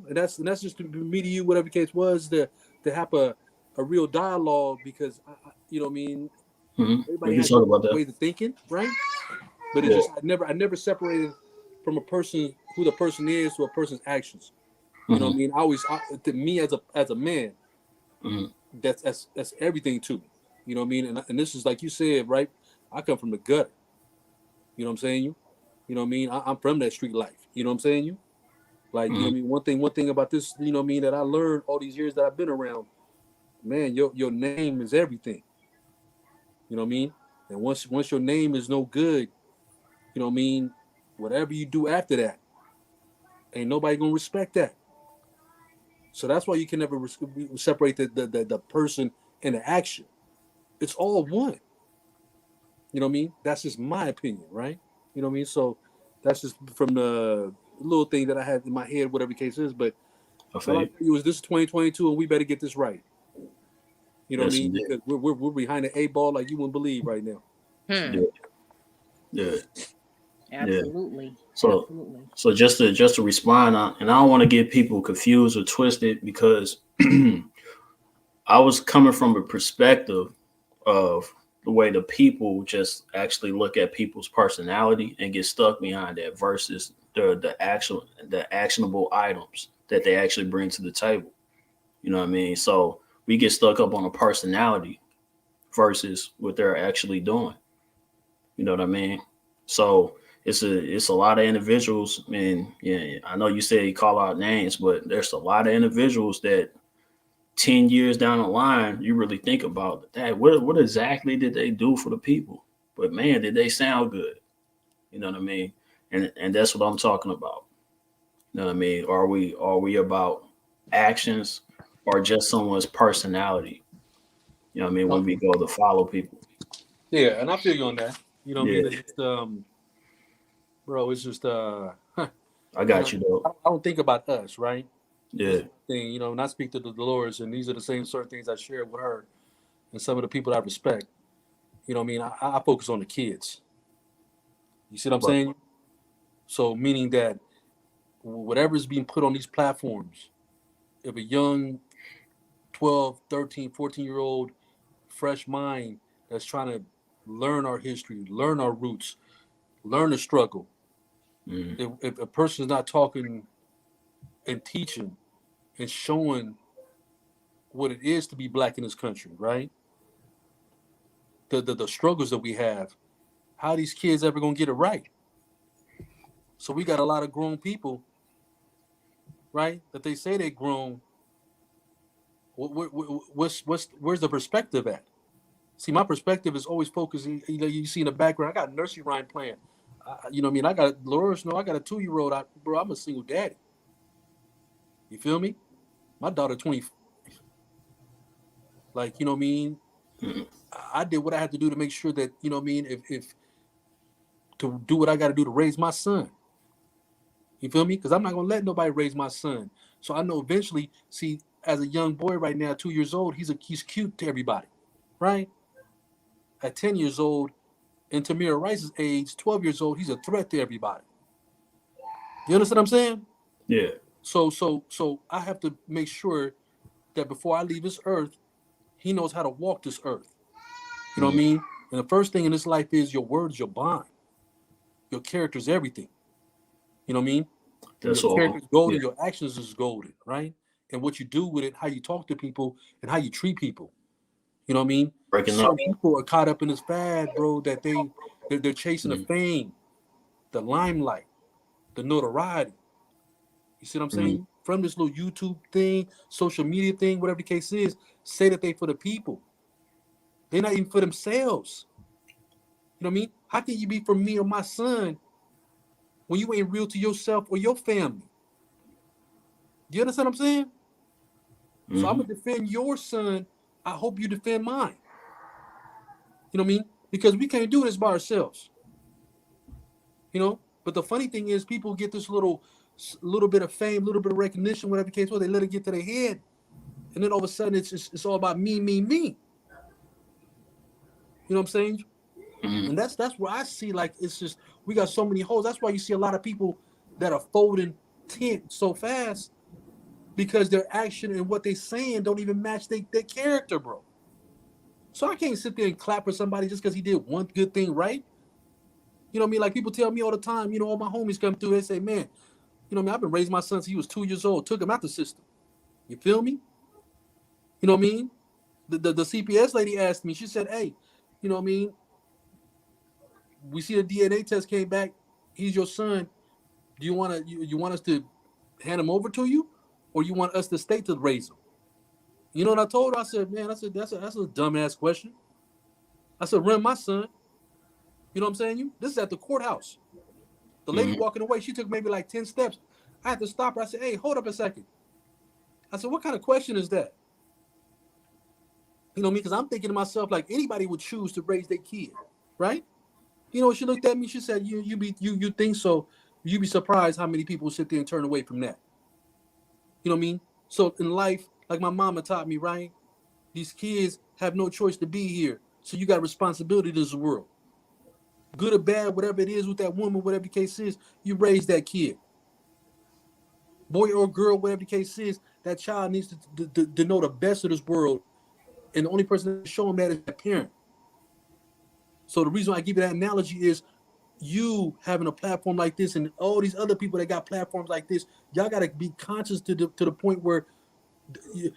And that's just to me to you, whatever the case was, to have a real dialogue because you know what I mean. Hmm. We Everybody can has talk different about that. ways of thinking, right? But it's Yeah. just I never separated from a person who the person is to a person's actions. You know Hmm. what I mean? To me as a man, Hmm. that's everything to me. You know what I mean? And this is like you said, right? I come from the gutter. You know what I'm saying? You know what I mean? I'm from that street life. You know what I'm saying? Like, you know Hmm. what I mean? One thing about this, you know what I mean, that I learned all these years that I've been around, man, your name is everything. You know what I mean? And once your name is no good, You know what I mean? Whatever you do after that, ain't nobody gonna respect that. So that's why you can never separate the person and the action. It's all one. You know what I mean? That's just my opinion, right? You know what I mean? So that's just from the little thing that I had in my head, whatever the case is. But all I tell you is this is 2022, and we better get this right. You know what I mean? Because we're behind the 8 ball like you wouldn't believe right now. Yeah. Absolutely. So, Absolutely. so just to respond, and I don't want to get people confused or twisted, because I was coming from a perspective of the way the people just actually look at people's personality and get stuck behind that versus the actionable items that they actually bring to the table. You know what I mean? So we get stuck up on a personality versus what they're actually doing. You know what I mean? So it's a lot of individuals, and yeah, I know you said you call out names, but there's a lot of individuals that 10 years down the line, you really think about that. What exactly did they do for the people? But man, did they sound good? You know what I mean? And that's what I'm talking about. You know what I mean? Are we about actions or just someone's personality? You know what I mean? When we go to follow people. Yeah, and I feel you on that. You know what I Yeah, mean? It's bro, it's just I you know, got you though. I don't think about us, right? Yeah, That's the thing, you know, and I speak to the Dolores, and these are the same certain things I share with her and some of the people I respect. You know what I mean? I focus on the kids. You see what I'm but saying? So meaning that whatever is being put on these platforms, if a young 12, 13, 14-year-old fresh mind that's trying to learn our history, learn our roots, learn the struggle, if a person's not talking and teaching and showing what it is to be black in this country, right? The struggles that we have, how these kids ever gonna get it right? So we got a lot of grown people, right? That they say they grown. Where's the perspective at? See, my perspective is always focusing. You know, you see in the background, I got nursery rhyme playing. You know what I mean? I got Dolores. No, I got a 2-year-old. Bro, I'm a single daddy. You feel me? My daughter 20. Like, you know what I mean? I did what I had to do to make sure that, you know what I mean, if to do what I got to do to raise my son. You feel me? Because I'm not gonna let nobody raise my son. So I know eventually. See, as a young boy right now, 2 years old, he's cute to everybody, right? At 10 years old, in Tamir Rice's age, 12 years old, he's a threat to everybody. You understand what I'm saying? yeah, So I have to make sure that before I leave this earth, he knows how to walk this earth. You know what I mean? And the first thing in this life is your words, your bond. Your character is everything. You know what I mean? that's Your all. character is golden, Yeah, your actions is golden, right? And what you do with it, how you talk to people, and how you treat people. You know what I mean? breaking up. Some people are caught up in this fad, bro, that they're chasing the fame, the limelight, the notoriety. You see what I'm saying? From this little YouTube thing, social media thing, whatever the case is, say that they for the people. They're not even for themselves. You know what I mean? How can you be for me or my son when you ain't real to yourself or your family? You understand what I'm saying? So I'm gonna defend your son. I hope you defend mine. You know what I mean? Because we can't do this by ourselves. You know. But the funny thing is, people get this little bit of fame, little bit of recognition, whatever the case was. They let it get to their head, and then all of a sudden, it's all about me, me, me. You know what I'm saying? And that's where I see, like, it's just we got so many holes. That's why you see a lot of people that are folding tent so fast because their action and what they saying don't even match their character, bro. So I can't sit there and clap for somebody just because he did one good thing right. You know what I mean? Like people tell me all the time, you know, all my homies come through, they say, man, you know what I mean? I've been raising my son since he was 2 years old, took him out the system. You feel me? You know what I mean? The CPS lady asked me, she said, hey, you know what I mean? We see the DNA test came back. He's your son. Do you want to you want us to hand him over to you, or you want us to stay to raise him? You know what I told her? I said, man, that's a dumbass question. I said, run my son. You know what I'm saying? This is at the courthouse. The lady walking away, she took maybe like 10 steps. I had to stop her. I said, hey, hold up a second. I said, what kind of question is that? You know what I mean? Because I'm thinking to myself, like, anybody would choose to raise their kid, right? You know, she looked at me, she said, you think so? You'd be surprised how many people sit there and turn away from that. You know what I mean? So in life, like my mama taught me, right? These kids have no choice to be here. So you got responsibility to this world. Good or bad, whatever it is with that woman, whatever the case is, you raise that kid. Boy or girl, whatever the case is, that child needs to know the best of this world. And the only person that can show them that is the parent. So the reason I give you that analogy is you having a platform like this and all these other people that got platforms like this, y'all got to be conscious to the point where you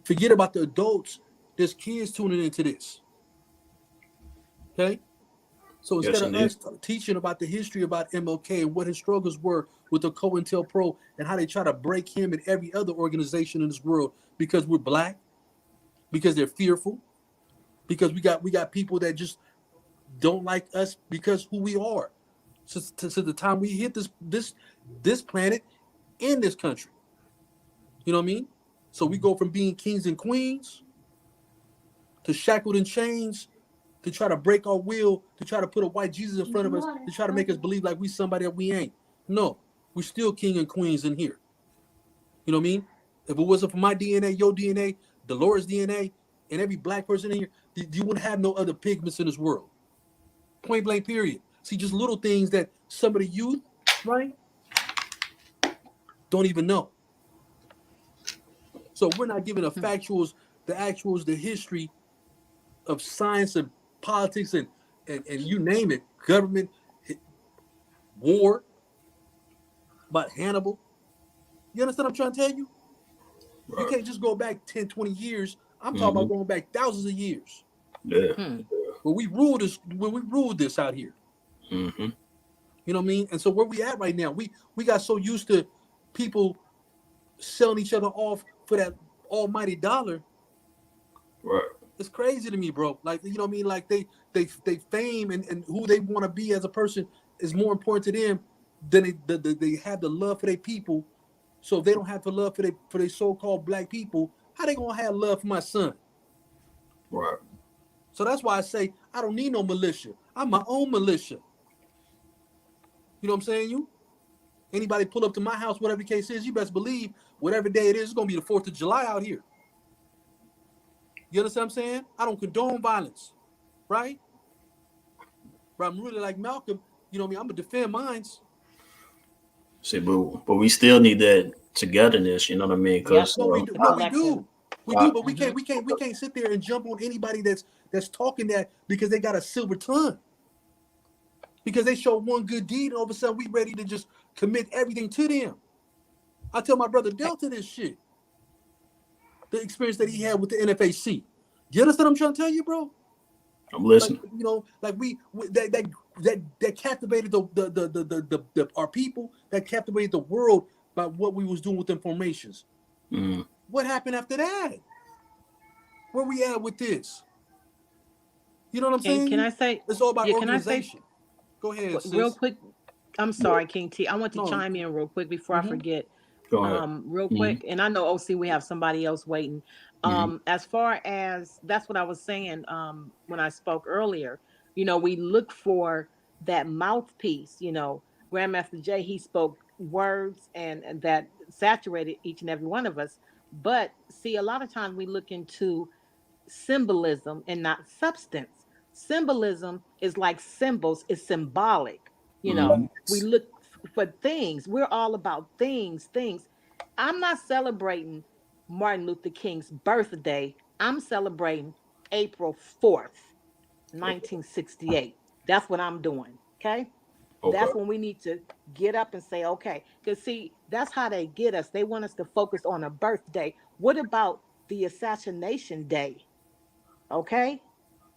forget about the adults. There's kids tuning into this. Okay? So instead of us teaching about the history about MLK and what his struggles were with the COINTELPRO and how they try to break him and every other organization in this world because we're black, because they're fearful, because we got people that just don't like us because who we are. So the time we hit this planet in this country. You know what I mean? So we go from being kings and queens to shackled in chains to try to break our will, to try to put a white Jesus in front of us, to try to make us believe like we somebody that we ain't. No, we're still king and queens in here. You know what I mean? If it wasn't for my DNA, your DNA, the Lord's DNA, and every black person in here, you wouldn't have no other pigments in this world. Point blank, period. See, just little things that some of the youth, right, don't even know. So we're not giving the factuals, the history of science and politics and you name it, government, war, about Hannibal. You understand what I'm trying to tell you? Right. You can't just go back 10, 20 years. I'm talking about going back thousands of years. Yeah. Where we ruled this out here. Mm-hmm. You know what I mean? And so where we at right now, we got so used to people selling each other off for that almighty dollar. Right. It's crazy to me, bro. Like, you know what I mean? Like they fame and who they want to be as a person is more important to them than they have the love for their people. So if they don't have the love for their so-called black people, how they gonna have love for my son? Right. So that's why I say I don't need no militia. I'm my own militia. You know what I'm saying? You? Anybody pull up to my house, whatever the case is, you best believe whatever day it is, it's gonna be the 4th of July out here. You understand what I'm saying? I don't condone violence, right? But I'm really like Malcolm. You know what I mean? I'm gonna defend mines. See, but we still need that togetherness. You know what I mean? Because we do. But we can't sit there and jump on anybody that's talking that because they got a silver tongue. Because they show one good deed, and all of a sudden we ready to just commit everything to them. I tell my brother Delta this shit. The experience that he had with the NFAC. You understand what I'm trying to tell you, bro? I'm listening. Like, you know, like that captivated the our people, that captivated the world by what we was doing with them formations. Mm. What happened after that? Where we at with this? You know what I'm saying? Can I say it's all about organization? Go ahead, sis. Real quick. I'm sorry, King T. I want to chime in real quick before I forget. Real quick, and I know OC, we have somebody else waiting. As far as that's what I was saying when I spoke earlier, you know, we look for that mouthpiece. You know, Grandmaster Jay, he spoke words and that saturated each and every one of us. But see, a lot of times we look into symbolism and not substance. Symbolism is like symbols, it's symbolic. You know, we look for things. We're all about things. I'm not celebrating Martin Luther King's birthday. I'm celebrating April 4th, 1968. That's what I'm doing. Okay. That's when we need to get up and say, okay, because see, that's how they get us. They want us to focus on a birthday. What about the assassination day? Okay.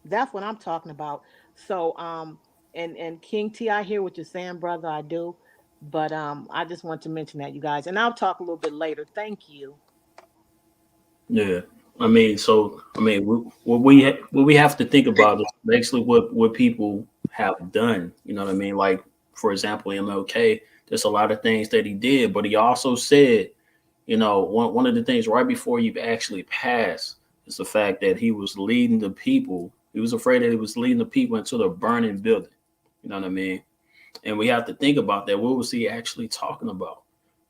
That's what I'm talking about. So, and King T, I hear what you're saying, brother. I do. But I just want to mention that, you guys, and I'll talk a little bit later. Thank you. Yeah, what we have to think about is basically what people have done. You know what I mean? Like, for example, MLK, there's a lot of things that he did, but he also said, you know, one of the things right before you actually pass is the fact that he was leading the people. He was afraid that he was leading the people into the burning building. You know what I mean? And we have to think about that. What was he actually talking about?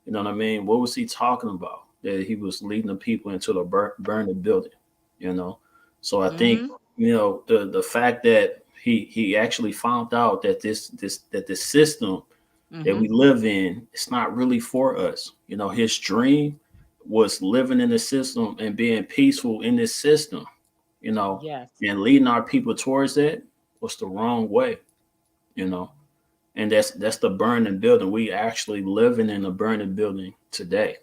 You know what I mean? What was he talking about? That he was leading the people into the burning building, you know? So I think, you know, the fact that he actually found out that this system that we live in, it's not really for us. You know, his dream was living in the system and being peaceful in this system, you know, Yes. and leading our people towards that was the wrong way, you know. And that's the burning building. We actually living in a burning building today.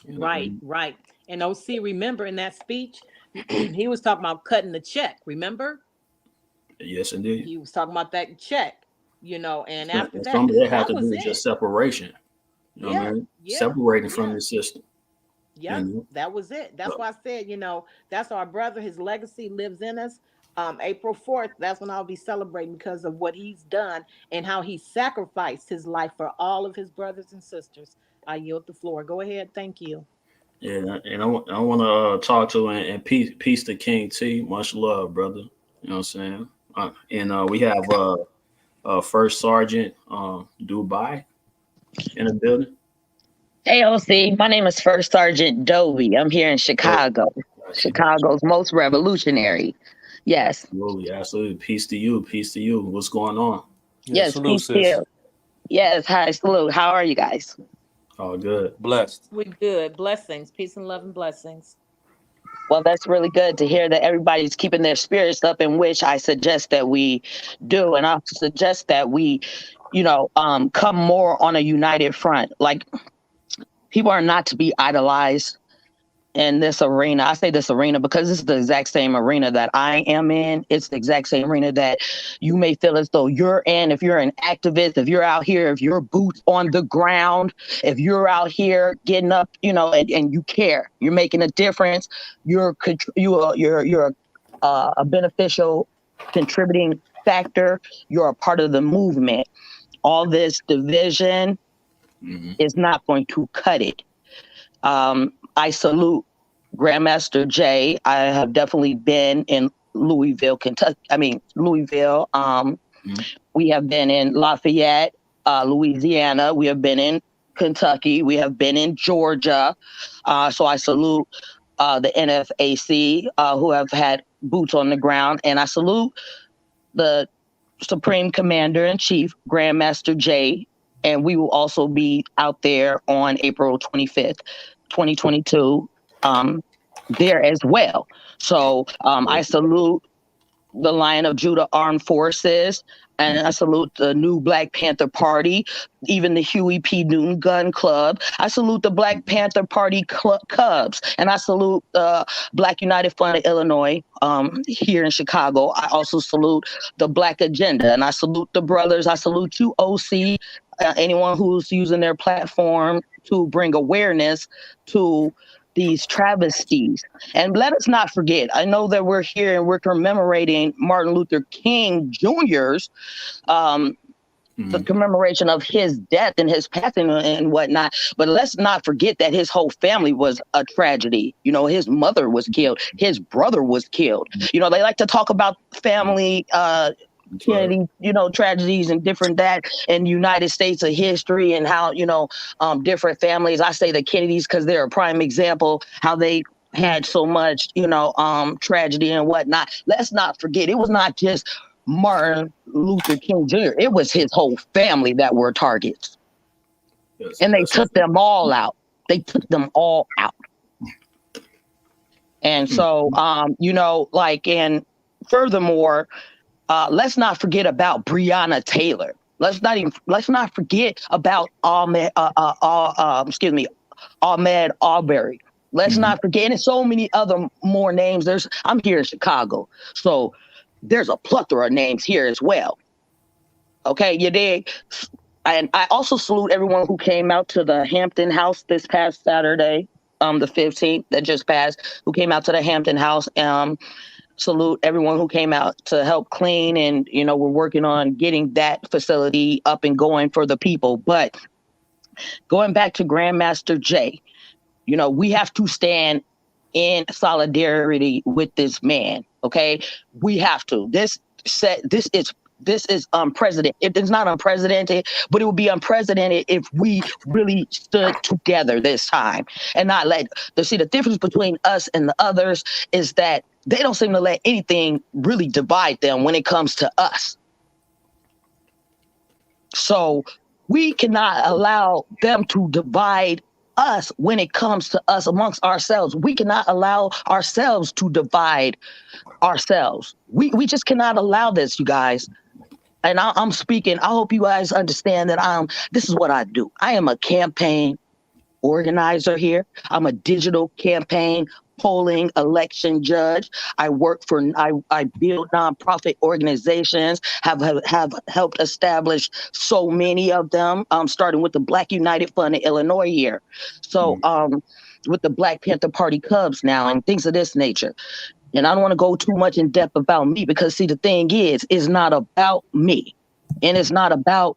You know? Right. And OC, remember in that speech, he was talking about cutting the check. Remember? Yes, indeed. He was talking about that check, you know, and And after that, some of that had that to do was with it. just separation. You know what I mean? Separating from the system. Yeah, You know? that was it. That's why I said, you know, that's our brother. His legacy lives in us. April 4th, that's when I'll be celebrating because of what he's done and how he sacrificed his life for all of his brothers and sisters. I yield the floor. Go ahead. Thank you. Yeah, and I want to talk to and peace to King T. Much love, brother. You know what I'm saying? And we have First Sergeant Dubai in the building. Hey, OC, my name is First Sergeant Dovey. I'm here in Chicago, Chicago's most revolutionary. Yes. Absolutely, absolutely. Peace to you. Peace to you. What's going on? Yeah, Yes, salute, peace to sis. you. Yes, hi, salute. How are you guys? All good. Blessed. We good. Blessings, peace and love and blessings. Well, that's really good to hear that everybody's keeping their spirits up, in which I suggest that we do. And I suggest that we, come more on a united front. Like, people are not to be idolized in this arena. I say this arena because this is the exact same arena that I am in. It's the exact same arena that you may feel as though you're in. If you're an activist, if you're out here, if you're boots on the ground, if you're out here getting up, and you care, you're making a difference. You're a beneficial contributing factor. You're a part of the movement. All this division is not going to cut it. I salute Grandmaster Jay. I have definitely been in Louisville, Kentucky. Louisville. We have been in Lafayette, Louisiana. We have been in Kentucky. We have been in Georgia. So I salute the NFAC who have had boots on the ground. And I salute the Supreme Commander-in-Chief, Grandmaster Jay. And we will also be out there on April 25th. 2022 there as well. So I salute the Lion of Judah Armed Forces, and I salute the new Black Panther Party, even the Huey P. Newton Gun Club. I salute the Black Panther Party Cubs, and I salute the Black United Front of Illinois here in Chicago. I also salute the Black Agenda, and I salute the brothers. I salute you, OC, anyone who's using their platform to bring awareness to these travesties. And let us not forget, I know that we're here and we're commemorating Martin Luther King Jr.'s the commemoration of his death and his passing and whatnot. But let's not forget that his whole family was a tragedy. His mother was killed. His brother was killed. They like to talk about family Kennedy, tragedies and different that in the United States of history and how, different families. I say the Kennedys because they're a prime example, how they had so much, tragedy and whatnot. Let's not forget, it was not just Martin Luther King Jr. It was his whole family that were targets. Yes, and they took them all out. They took them all out. And so, and furthermore, let's not forget about Breonna Taylor. Let's not forget about Ahmaud Arbery. Let's not forget, and so many other more names. I'm here in Chicago, so there's a plethora of names here as well. Okay, you dig? And I also salute everyone who came out to the Hampton House this past Saturday, the 15th that just passed, who came out to the Hampton House. salute everyone who came out to help clean, and we're working on getting that facility up and going for the people. But going back to Grandmaster Jay, we have to stand in solidarity with this man. Okay, we have to. This is unprecedented. It's not unprecedented, but it would be unprecedented if we really stood together this time and not let. See, the difference between us and the others is that they don't seem to let anything really divide them when it comes to us. So we cannot allow them to divide us when it comes to us amongst ourselves. We cannot allow ourselves to divide ourselves. We just cannot allow this, you guys. And I'm speaking, I hope you guys understand that this is what I do. I am a campaign organizer here. I'm a digital campaign polling election judge. I build nonprofit organizations, have helped establish so many of them, starting with the Black United Fund in Illinois here. So with the Black Panther Party Cubs now and things of this nature. And I don't want to go too much in depth about me because, see, the thing is, it's not about me. And it's not about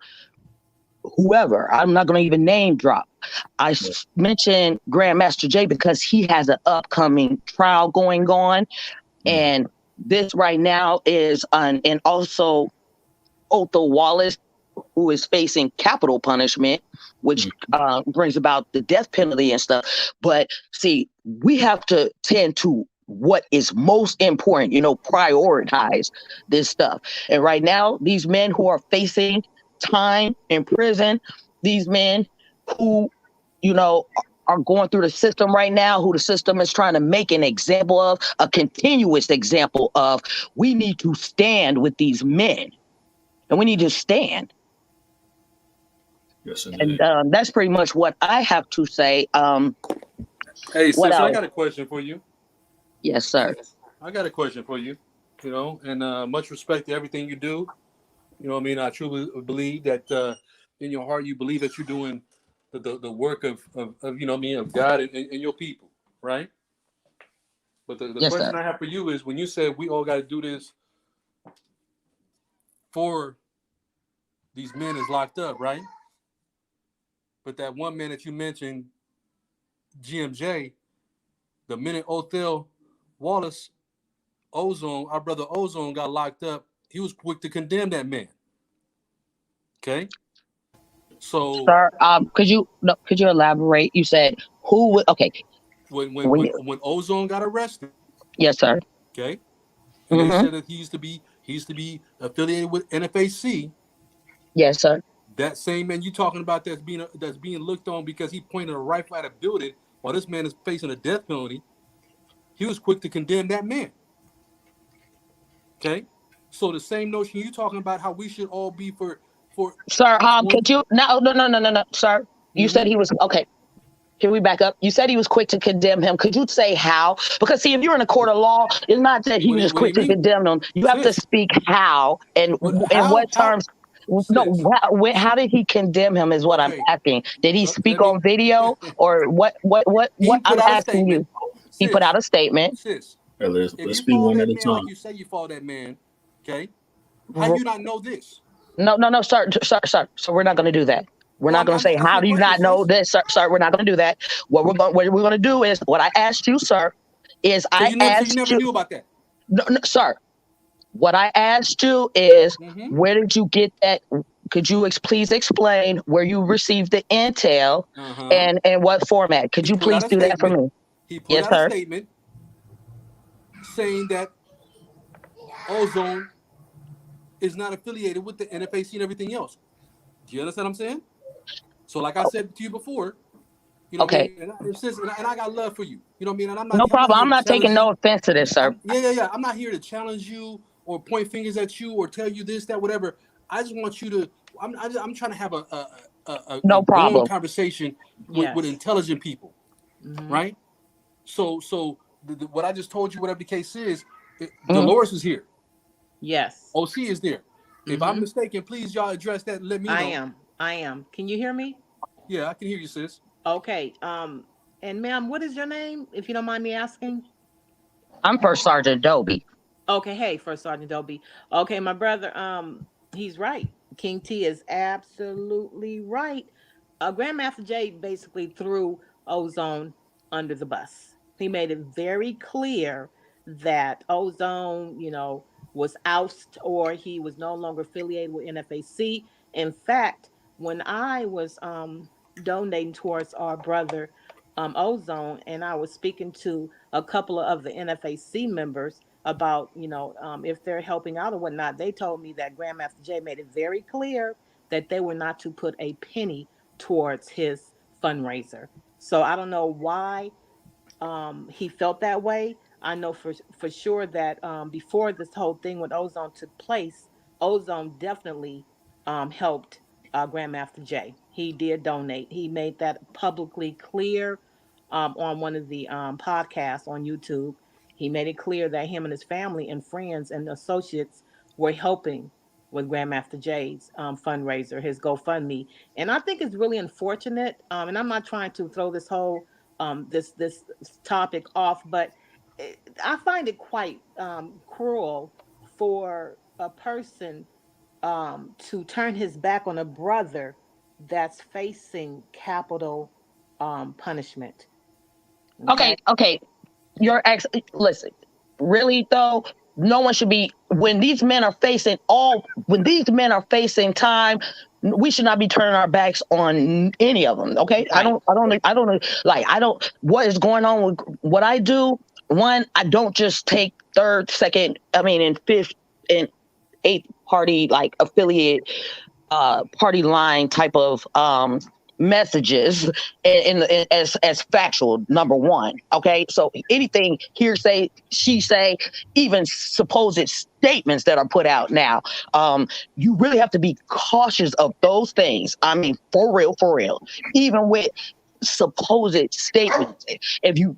whoever. I'm not going to even name drop. I mentioned Grandmaster Jay because he has an upcoming trial going on. And this right now is and also Otho Wallace, who is facing capital punishment, which brings about the death penalty and stuff. But see, we have to tend to what is most important, prioritize this stuff. And right now, these men who are facing time in prison, these men who, are going through the system right now, who the system is trying to make an example of, a continuous example of, we need to stand with these men. And we need to stand. Yes, and that's pretty much what I have to say. Hey, sis, I got a question for you. Yes, sir. I got a question for you, and much respect to everything you do. I truly believe that in your heart, you believe that you're doing the work of God and your people, right? But the yes, question sir. I have for you is, when you said we all got to do this for these men is locked up, right? But that one man that you mentioned, GMJ, the minute Otho Wallace, Ozone, our brother Ozone, got locked up, he was quick to condemn that man. Okay. So, sir, could you elaborate? You said who would? Okay. When Ozone got arrested. Yes, sir. Okay. And they said that he used to be affiliated with NFAC. Yes, sir. That same man you talking about that's being looked on because he pointed a rifle at a building while this man is facing a death penalty. He was quick to condemn that man. Okay. So the same notion you talking about, how we should all be for sir, could you no, sir. You said he was okay. Can we back up? You said he was quick to condemn him. Could you say how? Because see, if you're in a court of law, it's not that he was quick to condemn them. You have to speak how and in what terms. How did he condemn him is what I'm asking. Did he speak on video or what I'm asking you? He put out a statement. Sis, let's speak one at a time. Like you say you follow that man, okay? How do you not know this? No, sir. So we're not going to do that. We're not going to say, how do you not know this, sir? We're not going to do that. What we're going to do is what I asked you, sir, is so I asked you. You never knew about that? No, sir. What I asked you is, where did you get that? Could you please explain where you received the intel and what format? Could you please do that for me? He put out a statement saying that Ozone is not affiliated with the NFAC and everything else. Do you understand what I'm saying? So like I said to you before, okay. And I got love for you. You know what I mean? And I'm not, no problem. I'm not taking no offense to this, sir. Yeah. I'm not here to challenge you or point fingers at you or tell you this, that, whatever. I just want you to. I'm trying to have a no problem conversation with intelligent people, right? So what I just told you, whatever the case is, Dolores is here. Yes. OC is there. If I'm mistaken, please y'all address that and let me know. I am. Can you hear me? Yeah, I can hear you, sis. Okay. And ma'am, what is your name, if you don't mind me asking? I'm First Sergeant Dobie. Okay, hey, First Sergeant Dobie. Okay, my brother, he's right. King T is absolutely right. Grandmaster Jay basically threw Ozone under the bus. He made it very clear that Ozone, was ousted or he was no longer affiliated with NFAC. In fact, when I was donating towards our brother Ozone, and I was speaking to a couple of the NFAC members about, if they're helping out or whatnot, they told me that Grandmaster Jay made it very clear that they were not to put a penny towards his fundraiser. So I don't know why he felt that way. I know for sure that before this whole thing with Ozone took place, Ozone definitely helped Grandmaster Jay. He did donate. He made that publicly clear on one of the podcasts on YouTube. He made it clear that him and his family and friends and associates were helping with Grandmaster Jay's fundraiser, his GoFundMe. And I think it's really unfortunate. And I'm not trying to throw this whole this topic off, but I find it quite cruel for a person to turn his back on a brother that's facing capital punishment. Okay. Your ex, listen, really though, no one should be, when these men are facing time, we should not be turning our backs on any of them. Okay. Right. What is going on with what I do? One, I don't just take third, second, and fifth and eighth party, like affiliate, party line type of, messages as factual, number one. Okay, so anything hearsay, she say, even supposed statements that are put out now, you really have to be cautious of those things. I mean, for real, even with supposed statements, if you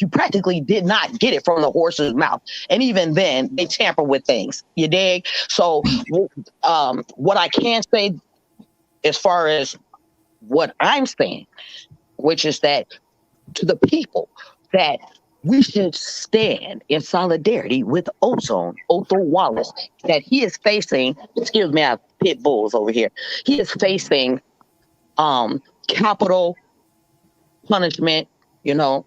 practically did not get it from the horse's mouth, and even then they tamper with things, you dig? So what I can say as far as what I'm saying, which is that to the people, that we should stand in solidarity with Ozone, Otho Wallace, that he is facing, excuse me, I have pit bulls over here. He is facing capital punishment, if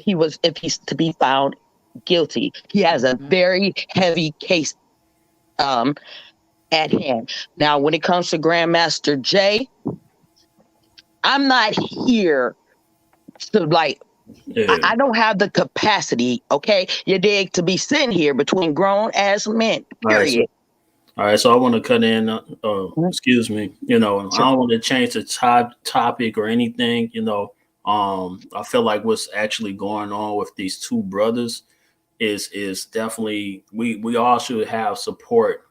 he's to be found guilty. He has a very heavy case at hand. Now, when it comes to Grandmaster Jay, I'm not here to I don't have the capacity, okay, you dig, to be sitting here between grown ass men, period. All right, so I want to cut in, excuse me, I don't want to change the topic or anything, I feel like what's actually going on with these two brothers is definitely, we all should have support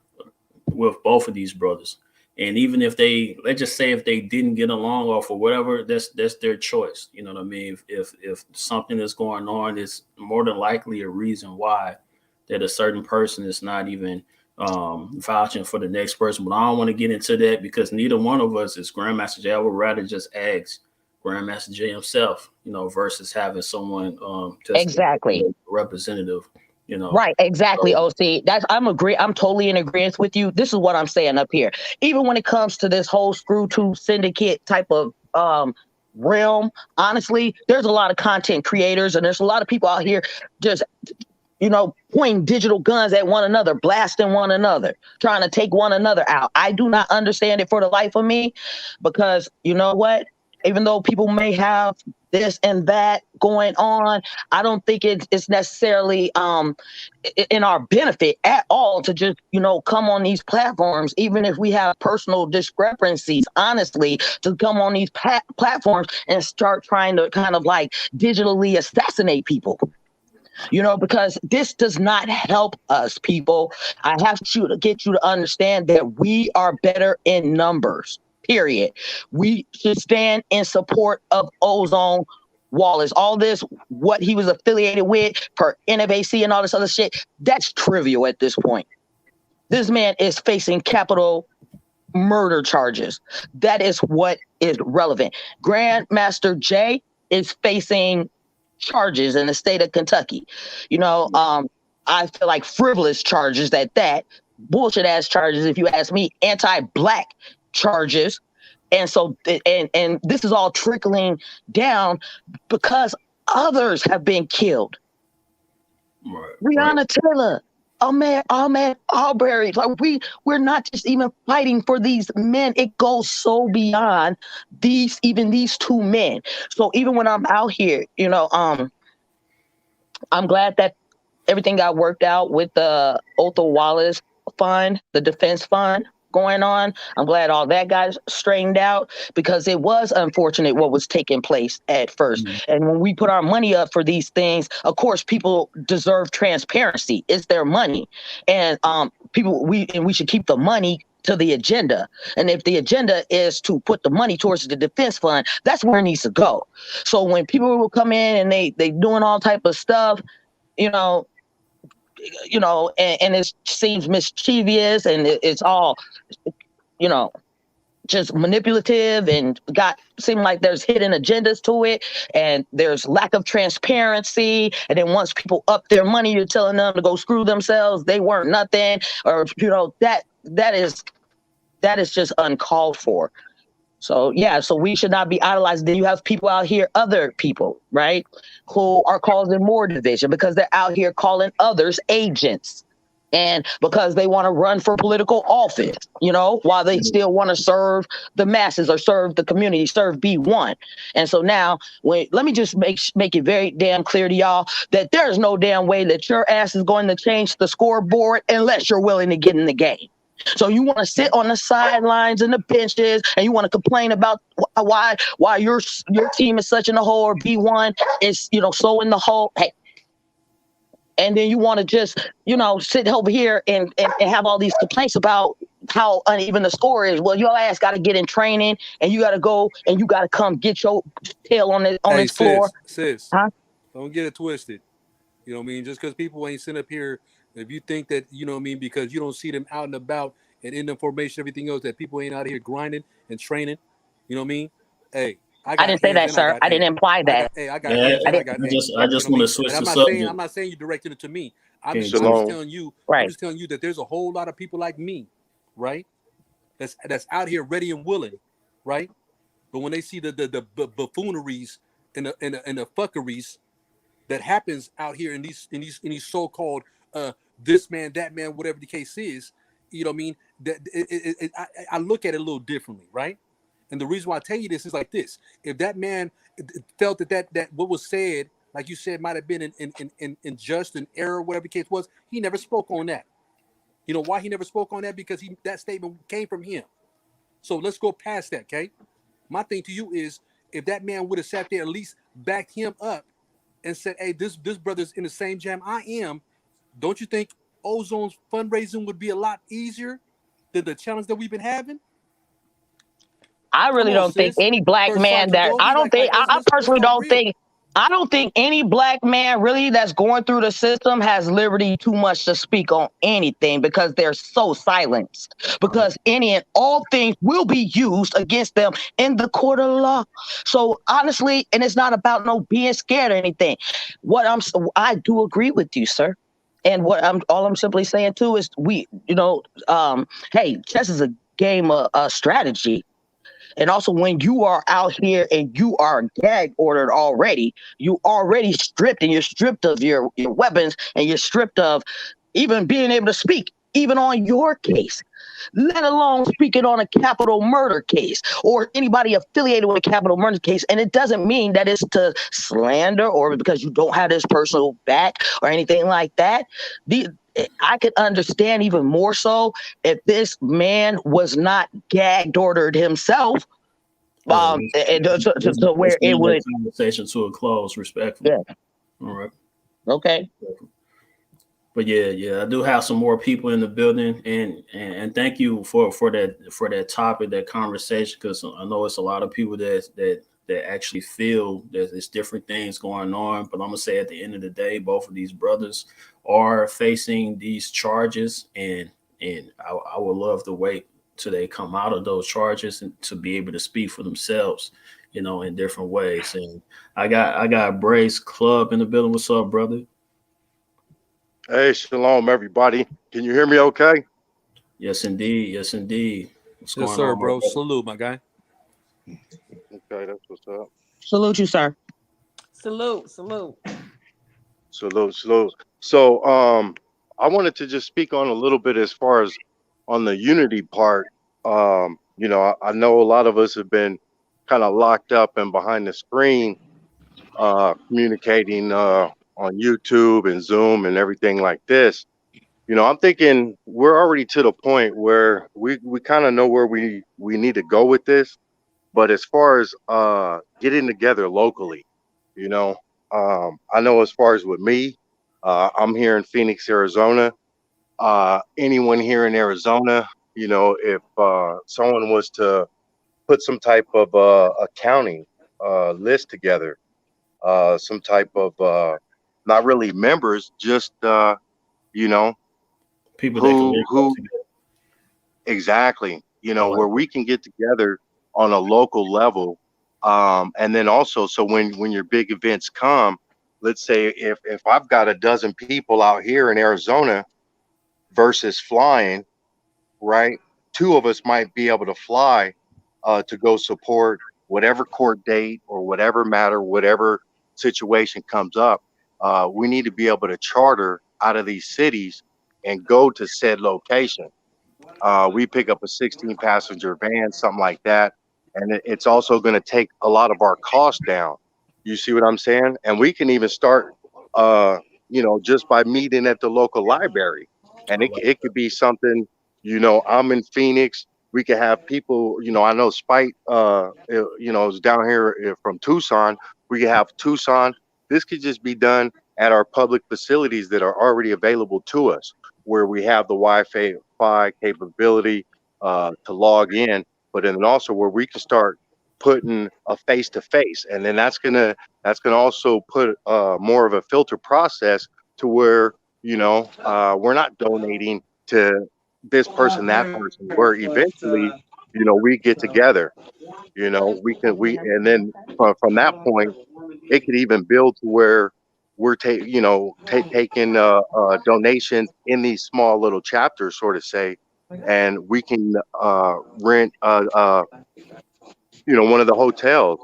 with both of these brothers. And even if let's just say if they didn't get along or for whatever, that's their choice. You know what I mean? If something is going on, it's more than likely a reason why that a certain person is not even vouching for the next person. But I don't want to get into that because neither one of us is Grandmaster Jay. I would rather just ask Grandmaster Jay himself, versus having someone just exactly representative. Right, exactly, OC. I'm totally in agreement with you. This is what I'm saying up here. Even when it comes to this whole screw to syndicate type of realm, honestly, there's a lot of content creators and there's a lot of people out here just pointing digital guns at one another, blasting one another, trying to take one another out. I do not understand it for the life of me, because you know what? Even though people may have this and that going on, I don't think it's necessarily in our benefit at all to just, come on these platforms, even if we have personal discrepancies, honestly, to come on these platforms and start trying to kind of digitally assassinate people. Because this does not help us, people. I have to get you to understand that we are better in numbers. Period. We should stand in support of Ozone Wallace. All this, what he was affiliated with for NFAC and all this other shit, that's trivial at this point. This man is facing capital murder charges. That is what is relevant. Grandmaster Jay is facing charges in the state of Kentucky. I feel like frivolous charges at that, bullshit ass charges, if you ask me, anti-black charges. And so, and this is all trickling down because others have been killed. Right. Breonna Taylor, Ahmaud Arbery. Like we're not just even fighting for these men. It goes so beyond these two men. So even when I'm out here, I'm glad that everything got worked out with the Otho Wallace fund, the defense fund going on. I'm glad all that got straightened out because it was unfortunate what was taking place at first. Mm-hmm. And when we put our money up for these things, of course, people deserve transparency. It's their money. And we should keep the money to the agenda. And if the agenda is to put the money towards the defense fund, that's where it needs to go. So when people will come in and they doing all type of stuff, and it seems mischievous and it's all, just manipulative and seem like there's hidden agendas to it and there's lack of transparency. And then once people up their money, you're telling them to go screw themselves. They weren't nothing, or, that is just uncalled for. So, so we should not be idolized. Then you have people out here, other people, right, who are causing more division because they're out here calling others agents. And because they want to run for political office, while they still want to serve the masses or serve the community, serve B1. And so now, let me just make it very damn clear to y'all that there's no damn way that your ass is going to change the scoreboard unless you're willing to get in the game. So you want to sit on the sidelines and the benches and you want to complain about why your team is such in the hole or B1 is, so in the hole. Hey. And then you want to just, sit over here and have all these complaints about how uneven the score is. Well, your ass got to get in training and you got to go and you got to come get your tail on this floor. Sis, don't get it twisted. You know what I mean? Just because people ain't sitting up here, if you think that, because you don't see them out and about and in the formation, everything else, that people ain't out here grinding and training, you know what I mean? Hey, I didn't say that, sir. I didn't imply that. I just want to switch the subject. I'm not saying you directed it to me. I'm just telling you. Right. I'm just telling you that there's a whole lot of people like me, right? That's out here ready and willing, right? But when they see the buffooneries and the fuckeries that happens out here in these so-called this man, that man, whatever the case is, you know what I mean? That I look at it a little differently, right? And the reason why I tell you this is like this: if that man felt that what was said, like you said, might have been in just an error, whatever the case was, he never spoke on that. You know why he never spoke on that? Because that statement came from him. So let's go past that, okay? My thing to you is, if that man would have sat there, at least backed him up and said, hey, this brother's in the same jam I am, don't you think Ozone's fundraising would be a lot easier than the challenge that we've been having? I really don't think any black man that I personally don't think any black man really that's going through the system has liberty too much to speak on anything because they're so silenced. Because any and all things will be used against them in the court of law. So honestly, and it's not about no being scared or anything. I do agree with you, sir. And all I'm simply saying too is hey, chess is a game of strategy. And also when you are out here and you are gag ordered already, you already stripped and you're stripped of your weapons and you're stripped of even being able to speak, even on your case, let alone speaking on a capital murder case or anybody affiliated with a capital murder case. And it doesn't mean that it's to slander or because you don't have this personal back or anything like that. I could understand even more so if this man was not gagged ordered himself, to where it would conversation to a close, respectfully. Yeah. All right. Okay. But yeah, I do have some more people in the building, and thank you for that topic, that conversation, because I know it's a lot of people that actually feel that there's different things going on. But I'm gonna say at the end of the day, both of these brothers are facing these charges, and I would love to wait till they come out of those charges and to be able to speak for themselves, in different ways. And I got Brace Club in the building. What's up, brother? Hey, shalom, everybody. Can you hear me okay? Yes, indeed. Yes, indeed. What's Yes, going sir, on, my bro. brother? Salute, my guy. Okay, that's what's up. Salute you, sir. Salute, salute. Salute. So, I wanted to just speak on a little bit as far as on the unity part. I know a lot of us have been kind of locked up and behind the screen, communicating on YouTube and Zoom and everything like this. I'm thinking we're already to the point where we kind of know where we need to go with this. But as far as getting together locally, you know, I know as far as with me, I'm here in Phoenix, Arizona. Anyone here in Arizona, if someone was to put some type of accounting list together, some type of not really members, just you know People that can link up who together. exactly, I like where we can get together on a local level. And then also, so when your big events come, let's say if I've got a dozen people out here in Arizona versus flying, right? Two of us might be able to fly to go support whatever court date or whatever matter, whatever situation comes up. We need to be able to charter out of these cities and go to said location. We pick up a 16 passenger van, something like that. And it's also going to take a lot of our costs down. You see what I'm saying? And we can even start, just by meeting at the local library. And it could be something, I'm in Phoenix. We could have people, I know Spite, is down here from Tucson. We could have Tucson. This could just be done at our public facilities that are already available to us, where we have the Wi-Fi capability to log in, but then also where we can start putting a face to face, and then that's gonna also put more of a filter process to where we're not donating to this person, that person, where eventually we get together. And then from that point it could even build to where we're taking donations in these small little chapters, sort of say, and we can rent one of the hotels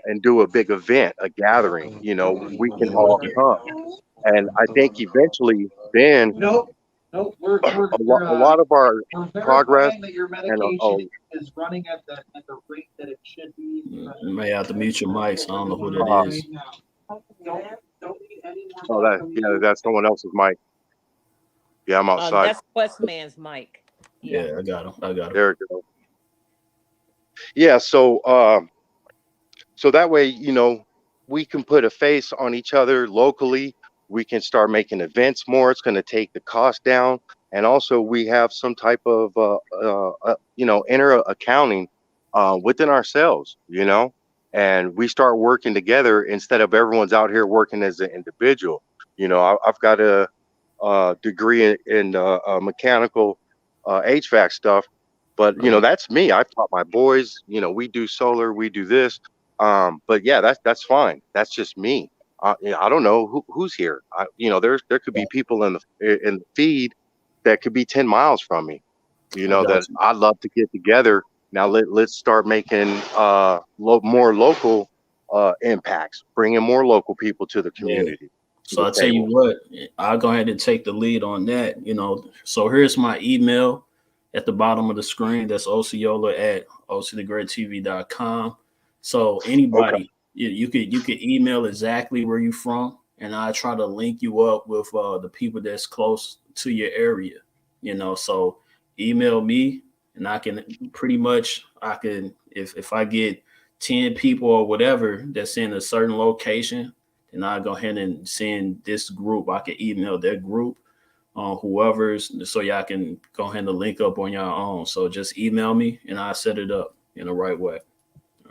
and do a big event, a gathering. We can all come, and I think eventually then a lot of our progress and You may have to mute your mics. I don't know who that uh, is. that's someone else's mic. Yeah, I'm outside. That's Westman's mic. Yeah, I got him. There it goes. Yeah, so that way, we can put a face on each other locally. We can start making events more. It's going to take the cost down. And also, we have some type of, inner accounting within ourselves, and we start working together instead of everyone's out here working as an individual. I've got a degree in mechanical HVAC stuff. But that's me. I've taught my boys. We do solar, we do this. But yeah, that's fine. That's just me. I don't know who's here. There could be people in the feed that could be 10 miles from me. I got That you. I'd love to get together. Now let's start making more local impacts, bringing more local people to the Yeah. community, to So the I tell you table. what, I'll go ahead and take the lead on that. So here's my email at the bottom of the screen. That's Osceola at octhegreattv.com. So Okay. anybody, you could email exactly where you're from, and I try to link you up with the people that's close to your area. So email me, and I can if I get 10 people or whatever that's in a certain location, and I go ahead and send this group. I can email their group on whoever's, so y'all can go ahead and link up on your own. So just email me and I'll set it up in the right way.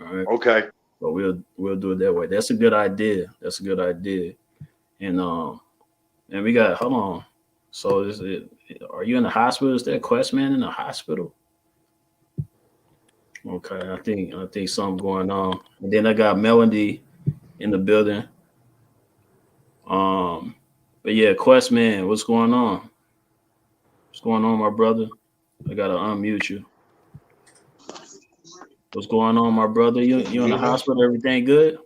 All right. Okay. But we'll do it that way. That's a good idea. That's a good idea. And we got, hold on. So are you in the hospital? Is that Quest Man in the hospital? Okay, I think something going on. And then I got Melody in the building. Um But yeah, Quest man, what's going on? What's going on, my brother? I gotta unmute you. What's going on, my brother? You in the hospital? Everything good?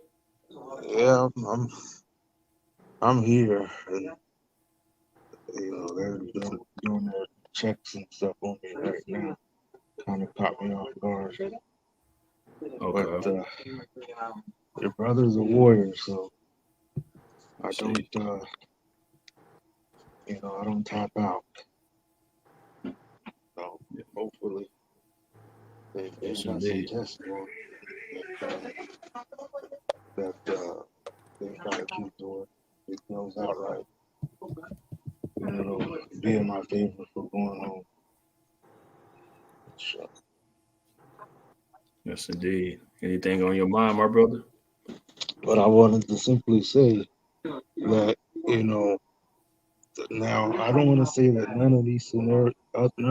Yeah, I'm here. And, they're doing their checks and stuff on me right now. Kind of caught me off guard. Okay. But your brother's a warrior, so I don't, I don't tap out. So hopefully they Yes, got some indeed. testimony that they gotta keep doing. It goes out right. And it'll be in my favor for going home. So, Yes, indeed. Anything on your mind, my brother? but I wanted to simply say that, now I don't want to say that none of these none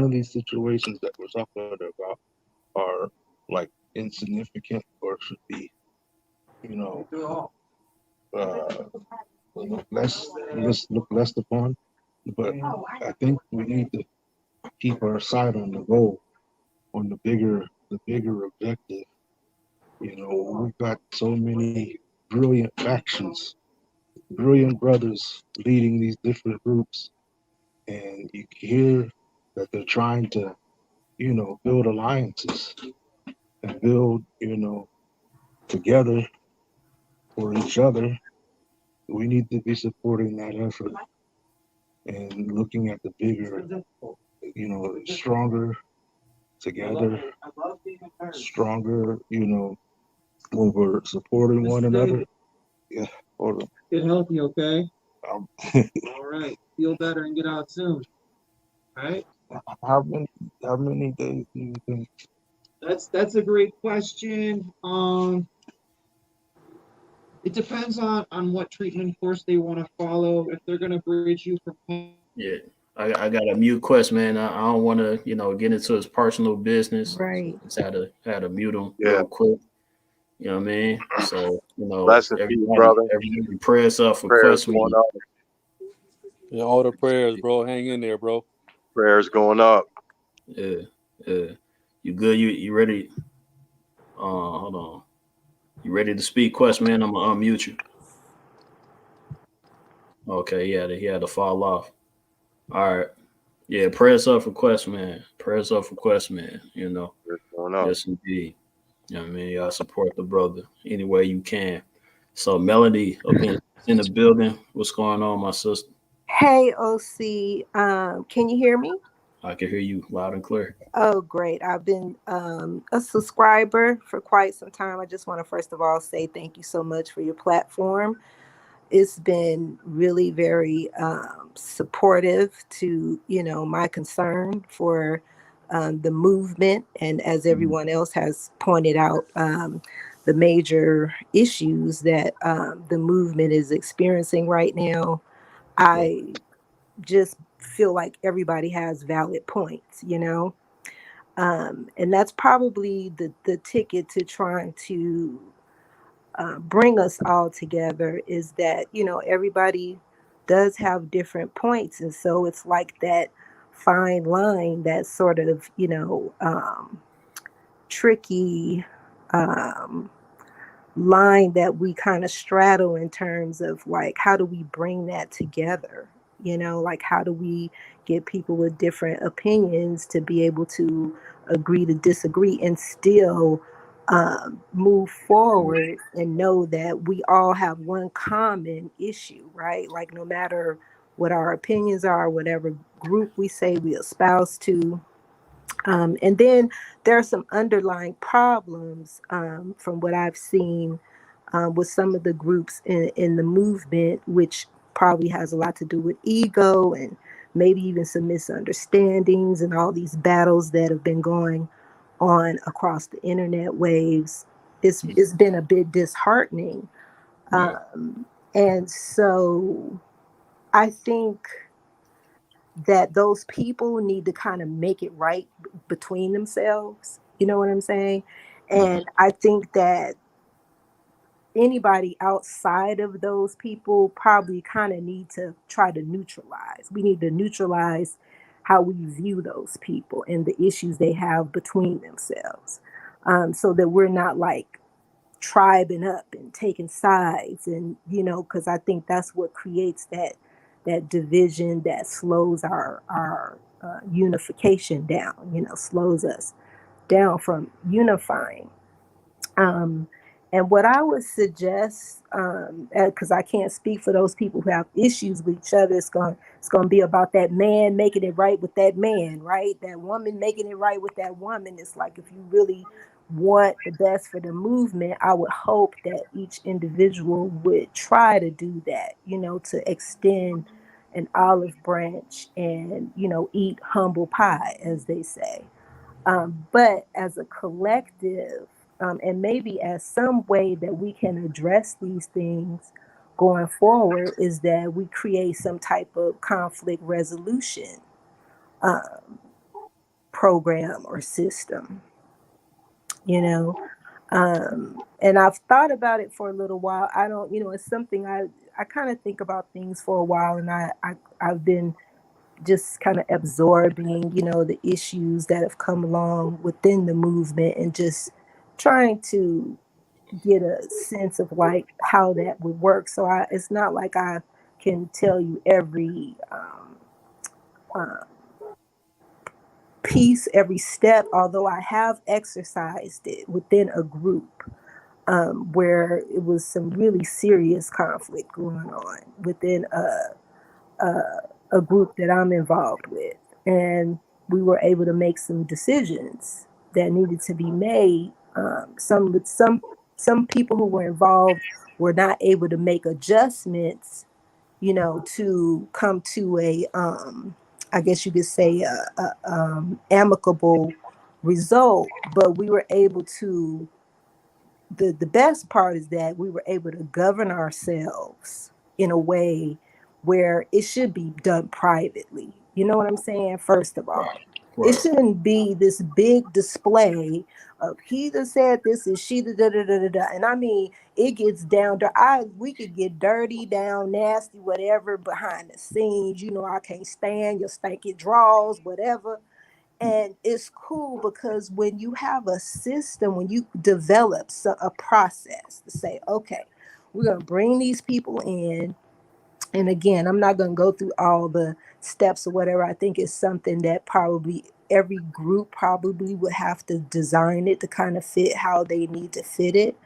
of these situations that we're talking about are like insignificant or should be, look less upon. But I think we need to keep our sight on the goal, on the bigger objective. We've got so many brilliant factions, brilliant brothers leading these different groups, and you hear that they're trying to, build alliances and build, together for each other. We need to be supporting that effort and looking at the bigger, stronger together, stronger, when we're supporting one another. Yeah, hold on. Get healthy, okay? Um, All right. Feel better and get out soon. All right? how many days do you think? That's a great question. It depends on what treatment course they want to follow. If they're gonna bridge you from pain. Yeah. I got a mute Quest man. I don't want to, get into his personal business. Right. Just had to mute him Yeah. real quick. You know what I mean? So, Blessed be you, brother. everybody prayers up for Prayers Quest man. going up. Yeah, all the prayers, bro. Hang in there, bro. Prayers going up. Yeah. You good? You ready? Hold on. You ready to speak, Quest man? I'm gonna unmute you. Okay, he had to fall off. All right. Yeah, prayers up for Quest man. Prayers up for Quest man, Prayers going up. Yes, indeed. You know what I mean? Y'all support the brother any way you can. So Melody up in the building. What's going on, my sister? Hey, OC. Can you hear me? I can hear you loud and clear. Oh, great. I've been a subscriber for quite some time. I just want to first of all say thank you so much for your platform. It's been really very supportive to, my concern for the movement. And as everyone else has pointed out, the major issues that the movement is experiencing right now, I just feel like everybody has valid points, and that's probably the ticket to trying to bring us all together is that, everybody does have different points. And so it's like that fine line, that sort of, tricky line that we kind of straddle in terms of like, how do we bring that together? Like, how do we get people with different opinions to be able to agree to disagree and still move forward and know that we all have one common issue, right? Like, no matter what our opinions are, whatever group we say we espouse to. And then there are some underlying problems from what I've seen with some of the groups in the movement, which probably has a lot to do with ego and maybe even some misunderstandings and all these battles that have been going on across the internet waves. It's been a bit disheartening. And so I think that those people need to kind of make it right between themselves. You know what I'm saying? And I think that anybody outside of those people probably kind of need to try to neutralize. We need to neutralize how we view those people and the issues they have between themselves, so that we're not like tribing up and taking sides, and because I think that's what creates that division that slows our unification down, slows us down from unifying. um, and what I would suggest, because I can't speak for those people who have issues with each other, it's going to be about that man making it right with that man, right? That woman making it right with that woman. It's like, if you really want the best for the movement, I would hope that each individual would try to do that, to extend an olive branch and, eat humble pie, as they say. But as a collective, and maybe as some way that we can address these things going forward, is that we create some type of conflict resolution um, program or system, you know. And I've thought about it for a little while. I don't, it's something I kind of think about things for a while, and I've been just kind of absorbing, the issues that have come along within the movement, and just trying to get a sense of like how that would work. So it's not like I can tell you every uh, piece, every step, although I have exercised it within a group where it was some really serious conflict going on within a group that I'm involved with. And we were able to make some decisions that needed to be made. Some people who were involved were not able to make adjustments, to come to a I guess you could say amicable result. But we were able to. The best part is that we were able to govern ourselves in a way where it should be done privately. You know what I'm saying? First of all, it shouldn't be this big display of he that said this and she da da da da da. And I mean, it gets down to we could get dirty, down, nasty, whatever behind the scenes. I can't stand your stanky draws, whatever. And it's cool because when you have a system, when you develop a process to say, okay, we're going to bring these people in. And again, I'm not going to go through all the steps or whatever. I think it's something that probably every group probably would have to design it to kind of fit how they need to fit it.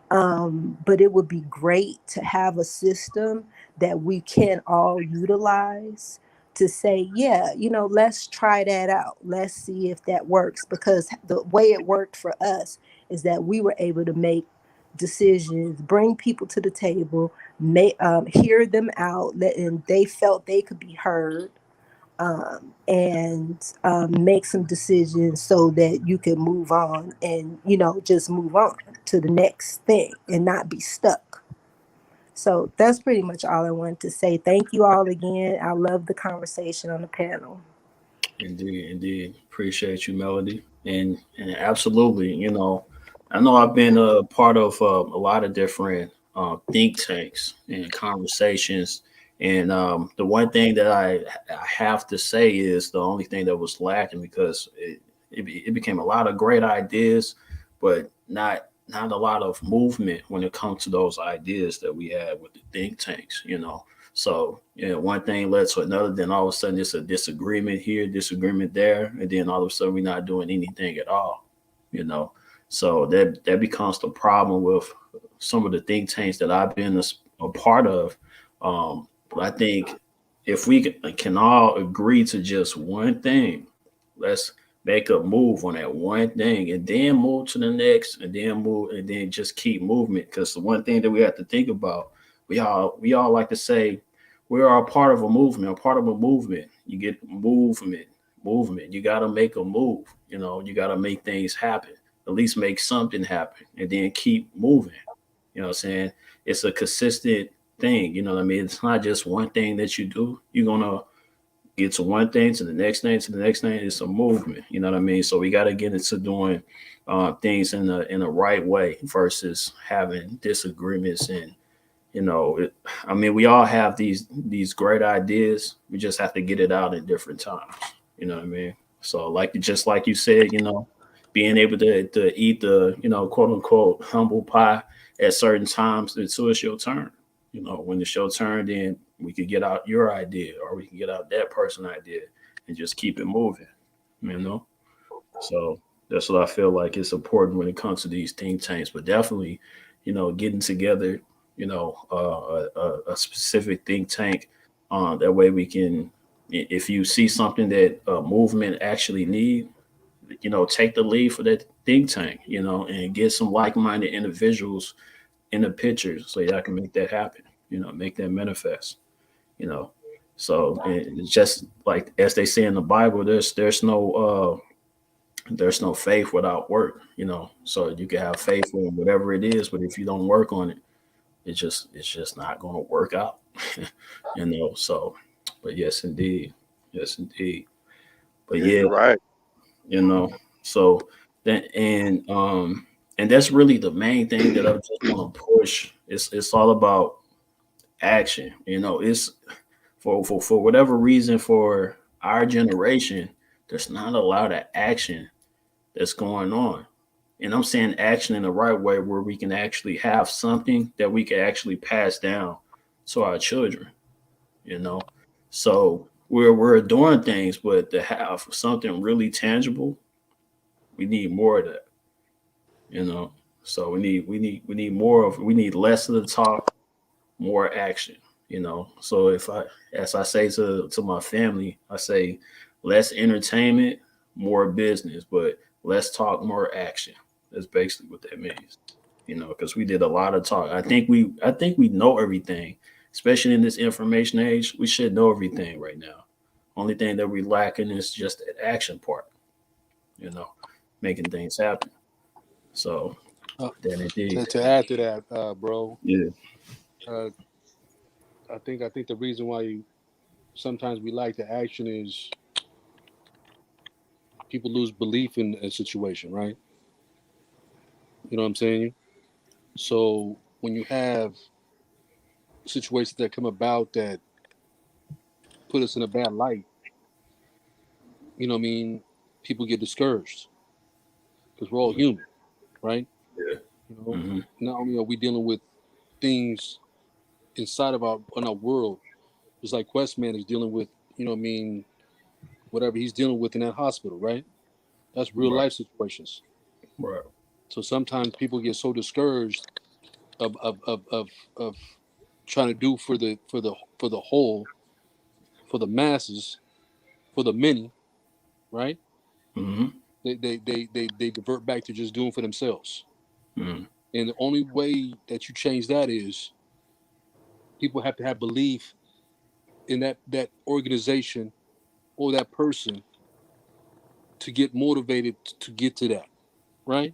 But it would be great to have a system that we can all utilize to say, yeah, let's try that out. Let's see if that works. Because the way it worked for us is that we were able to make decisions, bring people to the table, hear them out, and they felt they could be heard, and make some decisions so that you can move on and, just move on to the next thing and not be stuck. So that's pretty much all I wanted to say. Thank you all again. I love the conversation on the panel. Indeed. Appreciate you, Melody. And absolutely, I know I've been a part of a lot of different think tanks and conversations. And the one thing that I have to say is the only thing that was lacking, because it became a lot of great ideas, but not a lot of movement when it comes to those ideas that we had with the think tanks. So, one thing led to another, then all of a sudden it's a disagreement here, disagreement there, and then all of a sudden we're not doing anything at all, you know. So that becomes the problem with some of the think tanks that I've been a part of. But I think if we can all agree to just one thing, let's make a move on that one thing and then move to the next and then move and then just keep movement. Because the one thing that we have to think about, we all like to say we are a part of a movement, a part of a movement. You get movement. You got to make a move. You got to make things happen. At least make something happen and then keep moving. You know what I'm saying? It's a consistent thing. You know what I mean? It's not just one thing that you do. You're going to get to one thing to the next thing to the next thing. It's a movement. You know what I mean? So we got to get into doing things in the right way versus having disagreements. And I mean, we all have these great ideas. We just have to get it out at different times. You know what I mean? So just like you said, being able to eat the quote unquote humble pie at certain times until it's your turn. When it's your turn, then we could get out your idea, or we can get out that person's idea, and just keep it moving. So that's what I feel like it's important when it comes to these think tanks. But definitely, getting together, a specific think tank. That way we can, if you see something that a movement actually need, take the lead for that think tank, and get some like-minded individuals in the pictures so y'all can make that happen, make that manifest, So and it's just like as they say in the Bible, there's no faith without work, So you can have faith in whatever it is, but if you don't work on it, it's just not going to work out, So, but yes, indeed, but yeah, right. So that and that's really the main thing that I just want to push. It's all about action. It's for whatever reason for our generation, there's not a lot of action that's going on. And I'm saying action in the right way where we can actually have something that we can actually pass down to our children, So we're doing things, but to have something really tangible, we need more of that, So we need more of, we need less of the talk, more action, So as I say to my family, I say less entertainment, more business, but less talk, more action. That's basically what that means, because we did a lot of talk. I think we know everything, especially in this information age. We should know everything right now. Only thing that we lacking is just that action part, making things happen. So then indeed. To add to that, bro. Yeah. I think the reason why sometimes we like the action is people lose belief in a situation, right? You know what I'm saying? So when you have situations that come about that put us in a bad light, people get discouraged because we're all human, right? Yeah. Not only are we dealing with things inside of our world, just like Questman is dealing with, whatever he's dealing with in that hospital, right? That's real life situations. Right. So sometimes people get so discouraged of trying to do for the whole, for the masses, for the many, right? Mm-hmm. They divert back to just doing for themselves. Mm-hmm. And the only way that you change that is people have to have belief in that organization or that person to get motivated to get to that, right?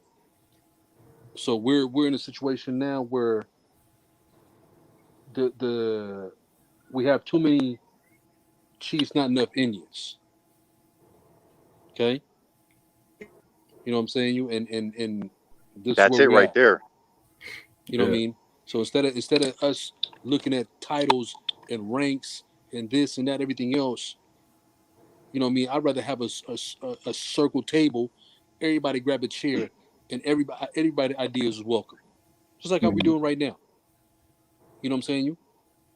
So we're in a situation now where we have too many chiefs, not enough Indians. Okay, you know what I'm saying? You and this That's is where it we right at. there. You know what I mean? So instead of us looking at titles and ranks and this and that, everything else, you know what I mean? I'd rather have a circle table, everybody grab a chair, and everybody ideas is welcome. Just like how we're doing right now. You know what I'm saying? You?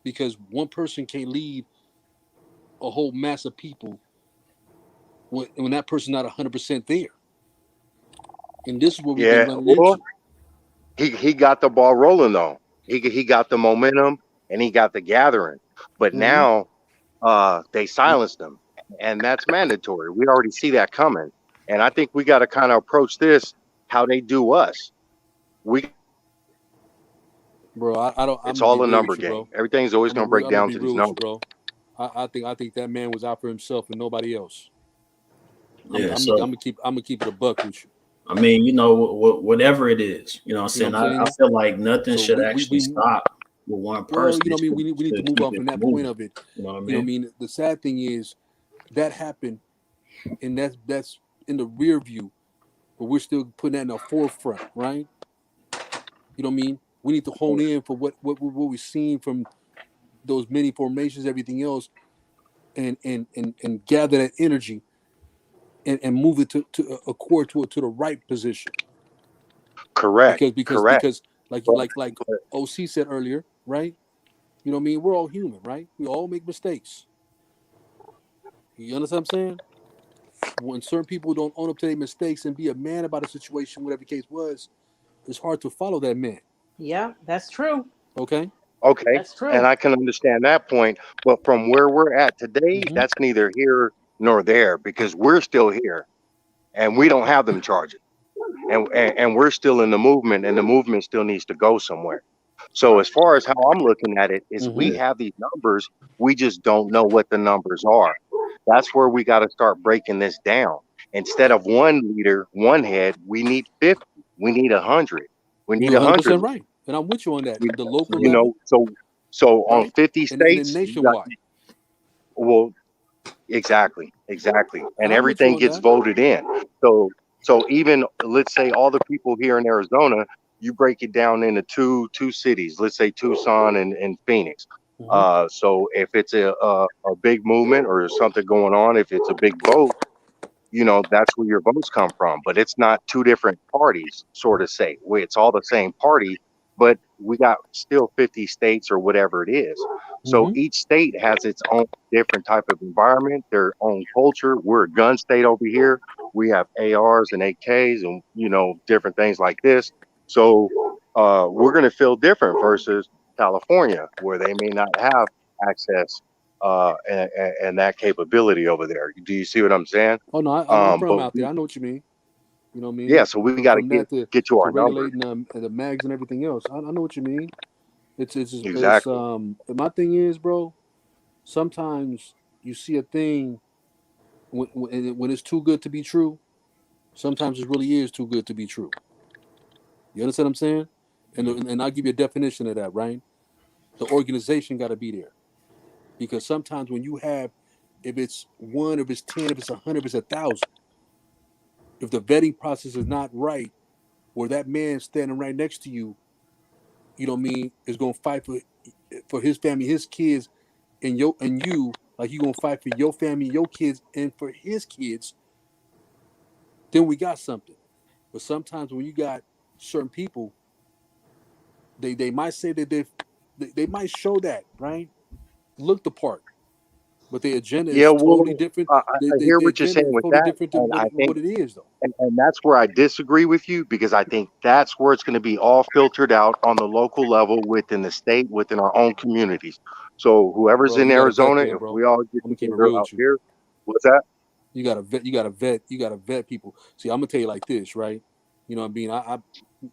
Because one person can't lead a whole mass of people when that person's not 100% there. And this is what we've been running into. He got the ball rolling though. He got the momentum and he got the gathering. But now they silenced him, and that's mandatory. We already see that coming. And I think we got to kind of approach this how they do us. Bro, I don't. It's all a number game. Bro. Everything's always going to break down to these numbers, bro. I think that man was out for himself and nobody else. Yeah, I'm gonna keep it a buck with you. I mean, whatever it is, what I'm saying. I feel like nothing should actually stop with one person. Well, we need to move on from that point of it. You know what I mean? You know what I mean? The sad thing is that happened, and that's in the rear view, but we're still putting that in the forefront, right? You know what I mean? We need to hone in for what we've seen from those many formations, everything else, and gather that energy and move it to accord to the right position. Correct. Correct. Because like But, OC said earlier, right? You know what I mean? We're all human, right? We all make mistakes. You understand what I'm saying? When certain people don't own up to their mistakes and be a man about a situation, whatever the case was, it's hard to follow that man. Yeah, that's true. Okay? okay. That's true. And I can understand that point. But from where we're at today, Mhm. that's neither here nor there because we're still here and we don't have them charges. And we're still in the movement and the movement still needs to go somewhere. So as far as how I'm looking at it is we Mhm. have these numbers, we just don't know what the numbers are. That's where we got to start breaking this down. Instead of one leader, one head, we need 50. We need 100. We need You're 100. 100% right. And I'm with you on that. You, The local you level, know, so on right? 50 And then states, you got, nationwide. well, exactly. And I'm with you everything on gets that. voted in. So even let's say all the people here in Arizona, you break it down into two cities, let's say Tucson and Phoenix. Mhm. So if it's a big movement or something going on, if it's a big vote, that's where your votes come from. But it's not two different parties, sort of say. It's all the same party, but we got still 50 states or whatever it is. So Mhm. each state has its own different type of environment, their own culture. We're a gun state over here. We have ARs and AKs and different things like this. So we're gonna feel different versus California, where they may not have access and that capability over there. Do you see what I'm saying? Oh no, I'm from But out there. I know what you mean. You know what I yeah, mean? so we got to From that get to to our numbers. regulating the mags and everything else. I know what you mean. It's Exactly. my thing is, bro, sometimes you see a thing when it's too good to be true. Sometimes it really is too good to be true. You understand what I'm saying? And I'll give you a definition of that, right? The organization got to be there. Because sometimes when you have, if it's one, if it's 10, if it's 100, if it's 1,000, if the vetting process is not right, where that man standing right next to you, you know what I mean, is gonna fight for his family, his kids, and you, like you gonna fight for your family, your kids, and for his kids, then we got something. But sometimes when you got certain people, they might say that they might show that, right? Look the part, but their agenda Yeah, is totally well, different. I hear Their what you're agenda saying is with totally that, different than and I think, what it is, though. and that's where I disagree with you because I think that's where it's going to be all filtered out on the local level within the state, within our own communities. So whoever's Bro, in you got to vet Arizona, there, if bro. we all get I'm gonna keep it together real out with you. here, what's that? You got to vet. You got to vet people. See, I'm gonna tell you like this, right? You know what I mean?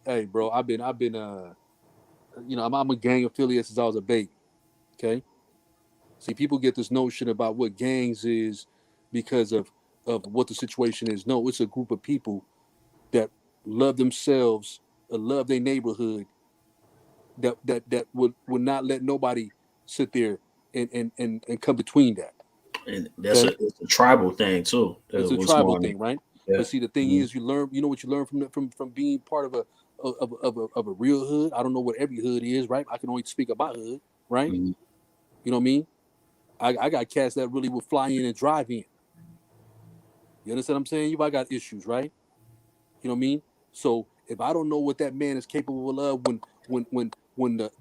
Hey, bro, I've been, I'm a gang affiliate since I was a baby. Okay. See, people get this notion about what gangs is because of what the situation is. No, it's a group of people that love themselves, love their neighborhood, that would not let nobody sit there and come between that. And Okay. it's a tribal thing too. It's That's a what's tribal going on. thing, right? Yeah. But see, the thing Mhm. is, you know what you learn from being part of a real hood. I don't know what every hood is, right? I can only speak about hood, right? Mhm. You know what I mean? I got cats that really will fly in and drive in. You understand what I'm saying? I got issues, right? You know what I mean? So if I don't know what that man is capable of when the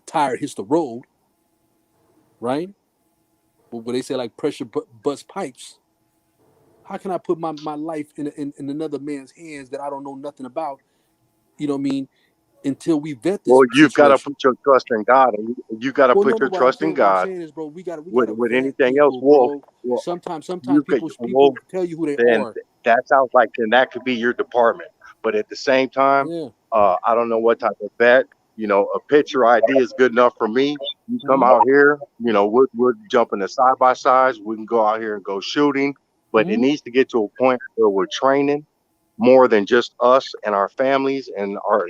tire hits the road, right? What they say like pressure bust pipes. How can I put my life in another man's hands that I don't know nothing about? You know what I mean? Until we vet this Well, you've got to situation. put your trust in God, and you got to Well, put no. your What I'm trust in saying, what I'm God. saying is, bro, we With gotta vet anything else, people, well, bro. well, Sometimes you could, people well, tell you who they then are. that sounds like then that could be your department. But at the same time, Yeah. I don't know what type of vet. A picture ID is good enough for me. You come Mm-hmm. out here, we'll jump in the side by sides. We can go out here and go shooting. But it Mm-hmm. needs to get to a point where we're training more than just us and our families and our,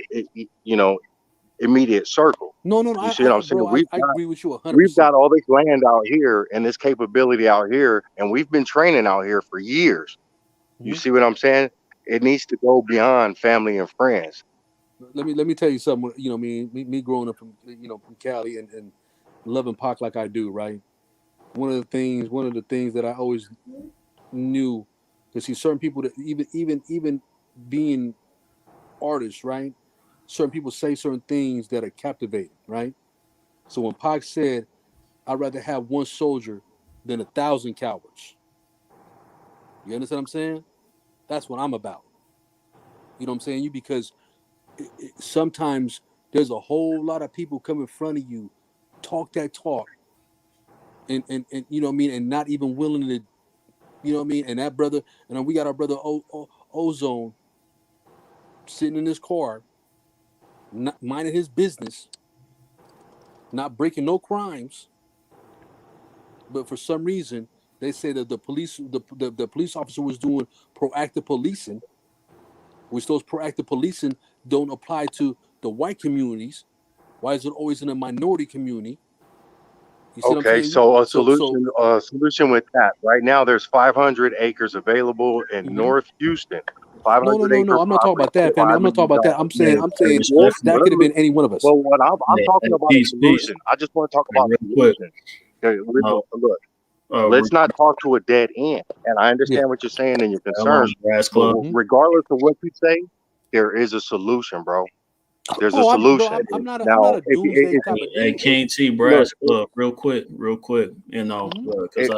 immediate circle. No, You see what I'm saying? bro, I agree with you 100%. We've got all this land out here and this capability out here, and we've been training out here for years. You see what I'm saying? It needs to go beyond family and friends. Let me tell you something. You know, me growing up from from Cali and loving Pac like I do, right? One of the things that I always knew, because see, certain people that even being artists, right? Certain people say certain things that are captivating, right? So when Pac said, "I'd rather have one soldier than 1,000 cowards," you understand what I'm saying? That's what I'm about. You know what I'm saying? Because sometimes there's a whole lot of people come in front of you, talk that talk, and you know what I mean, and not even willing to, you know what I mean. And that brother, and then we got our brother Ozone sitting in his car, not minding his business, not breaking no crimes, but for some reason they say that the police officer was doing proactive policing, which those proactive policing don't apply to the white communities. Why is it always in a minority community? You see what I'm Okay, saying? so a solution with that. Right now, there's 500 acres available in North Houston. 500 acre I'm not talking about that, family. I'm not talking about that. I'm saying Well, that could have been any one of us. Well, what I'm talking about a solution. I just want to talk about a solution. Look, let's not talk to a dead end. And I understand what you're saying and your concerns. But regardless of what you say, there is a solution, bro. There's a solution. I'm not a doomsday type of Hey, dude. King T, Brass Club, real quick, you know, because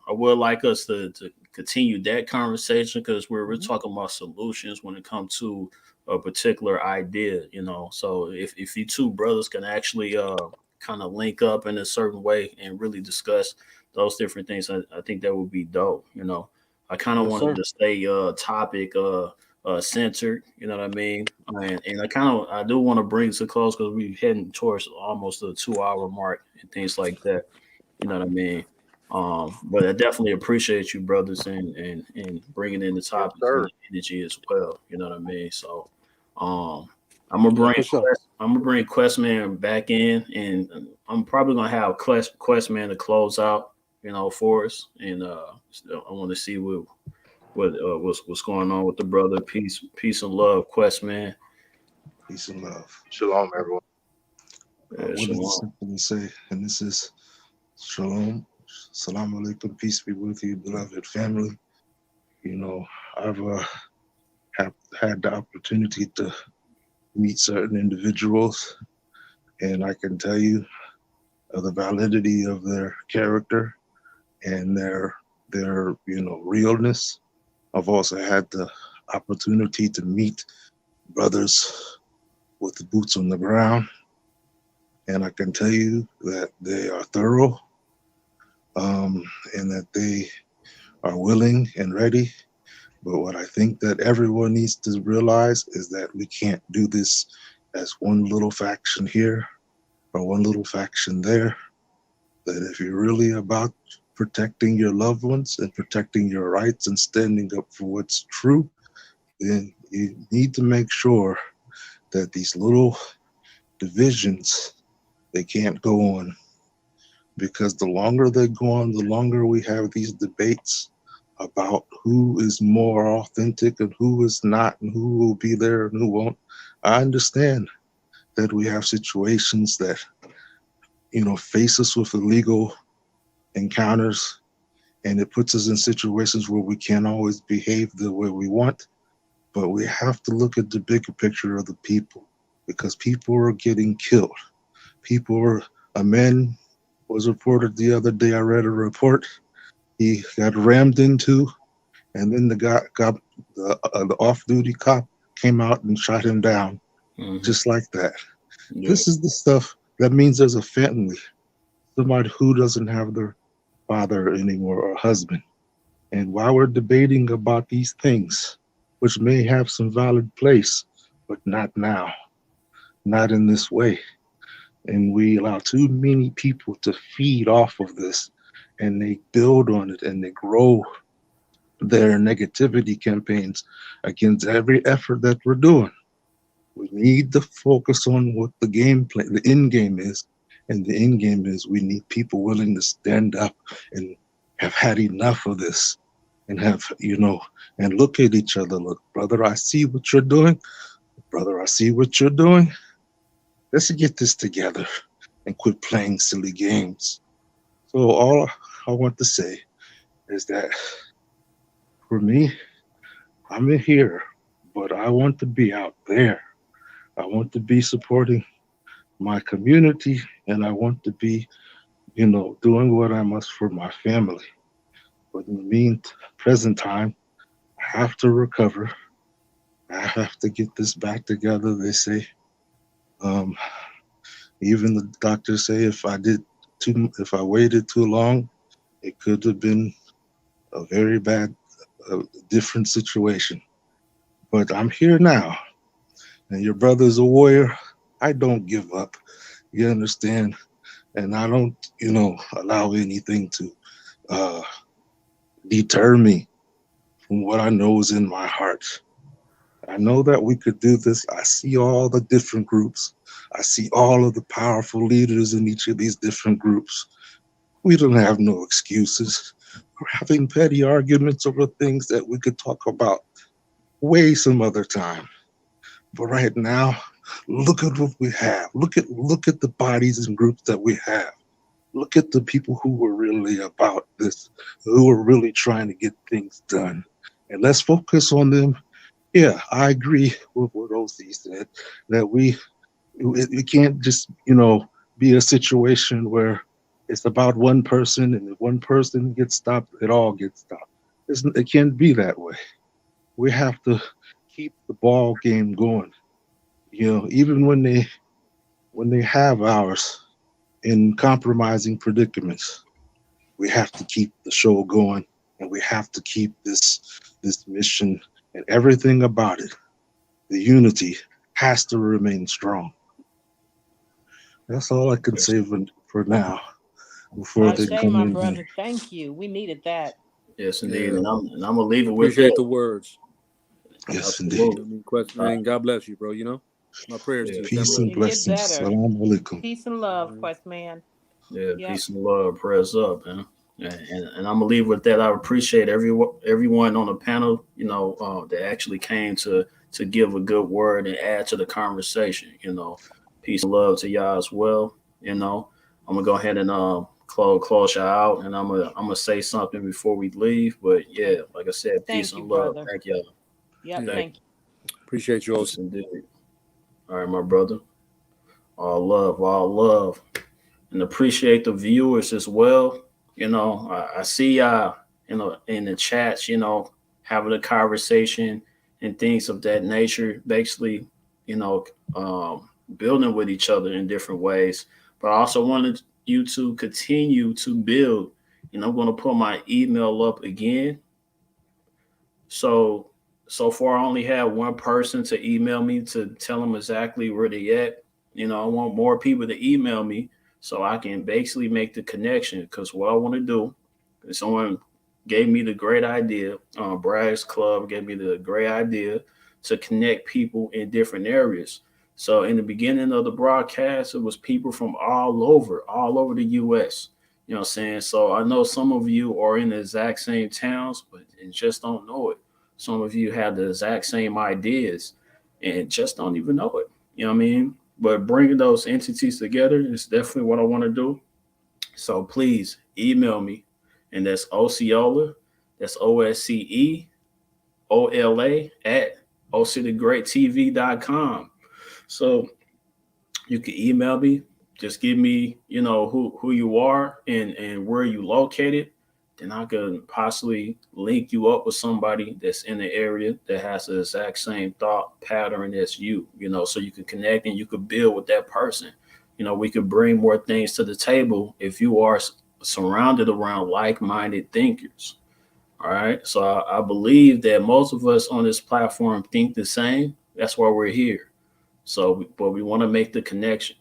I would like us to continue that conversation, because we're talking about solutions when it comes to a particular idea, you know. So if you two brothers can actually kind of link up in a certain way and really discuss those different things, I think that would be dope, you know. I kind of wanted to stay topic centered, you know what I mean? And I do want to bring to close, because we're heading towards almost the 2 hour mark and things like that. You know what I mean? But I definitely appreciate you, brothers, and bringing in the topics and the energy as well. You know what I mean? So, I'm gonna bring Questman back in, and I'm probably gonna have Questman to close out, you know, for us. And I want to see what's going on with the brother. Peace and love, Questman. Peace and love. Shalom, everyone. What does it simply say? And this is Shalom. Salam alaikum. Peace be with you, beloved family. You know, I've have had the opportunity to meet certain individuals, and I can tell you the validity of their character and their realness. I've also had the opportunity to meet brothers with the boots on the ground, and I can tell you that they are thorough, and that they are willing and ready. But what I think that everyone needs to realize is that we can't do this as one little faction here or one little faction there. That if you're really about protecting your loved ones and protecting your rights and standing up for what's true, then you need to make sure that these little divisions, they can't go on. Because the longer they go on, the longer we have these debates about who is more authentic and who is not, and who will be there and who won't. I understand that we have situations that, you know, face us with illegal encounters, and it puts us in situations where we can't always behave the way we want. But we have to look at the bigger picture of the people, because people are getting killed. A man was reported the other day, I read a report, he got rammed into, and then the off-duty cop came out and shot him down, just like that. Yeah. This is the stuff that means there's a family, somebody who doesn't have their father anymore or husband. And while we're debating about these things, which may have some valid place, but not now, not in this way. And we allow too many people to feed off of this, and they build on it, and they grow their negativity campaigns against every effort that we're doing. We need to focus on what the gameplay, the end game is. And the end game is we need people willing to stand up and have had enough of this and have, and look at each other. Look, brother, I see what you're doing. Brother, I see what you're doing. Let's get this together and quit playing silly games. So all I want to say is that for me, I'm in here, but I want to be out there. I want to be supporting my community, and I want to be, doing what I must for my family. But in the present time, I have to recover. I have to get this back together. They say, even the doctors say if I waited too long, it could have been a very bad, different situation. But I'm here now, and your brother's a warrior. I don't give up. You understand? And I don't, allow anything to deter me from what I know is in my heart. I know that we could do this. I see all the different groups. I see all of the powerful leaders in each of these different groups. We don't have no excuses. We're having petty arguments over things that we could talk about way some other time. But right now, look at what we have. Look at the bodies and groups that we have. Look at the people who were really about this, who are really trying to get things done. And let's focus on them. Yeah, I agree with what OC said, that it can't just, be a situation where it's about one person, and if one person gets stopped, it all gets stopped. It can't be that way. We have to keep the ball game going. Even when they have ours in compromising predicaments, we have to keep the show going, and we have to keep this mission and everything about it. The unity has to remain strong. That's all I can say for now. Before they Ashe, come my in brother. here. Thank you. We needed that. Yes, indeed. Yeah. And I'm gonna leave it with Appreciate that. the words. Yes, Absolutely. indeed. Man, God bless you, bro. My prayers to you. Peace God and bless You get blessings. better. Salam alaikum. Peace and love, Quest man. Yeah, Yep. peace and love, prayers up, man. And I'm gonna leave with that. I appreciate everyone on the panel, that actually came to give a good word and add to the conversation. Peace and love to y'all as well. I'm gonna go ahead and close y'all out, and I'm gonna say something before we leave. But yeah, like I said, peace Thank you, and love. brother. Thank y'all. Yep, Yeah. thank you. Appreciate you Yes, also. indeed. All right, my brother. All love, all love. And appreciate the viewers as well. I see y'all, in the chats, having a conversation and things of that nature, basically, building with each other in different ways. But I also wanted you to continue to build. And I'm going to put my email up again. So far, I only have one person to email me to tell them exactly where they at. I want more people to email me so I can basically make the connection. Because what I want to do is someone gave me the great idea. Bragg's Club gave me the great idea to connect people in different areas. So in the beginning of the broadcast, it was people from all over the U.S. You know what I'm saying? So I know some of you are in the exact same towns, but just don't know it. Some of you have the exact same ideas and just don't even know it. You know what I mean? But bringing those entities together is definitely what I want to do. So please email me, and that's Osceola, that's OSCEOLA at OCTheGreatTV.com. So you can email me, just give me, who you are and where you located. Then I could possibly link you up with somebody that's in the area that has the exact same thought pattern as you, so you can connect and you could build with that person. We could bring more things to the table if you are surrounded around like-minded thinkers. All right. So I believe that most of us on this platform think the same. That's why we're here. But we want to make the connection.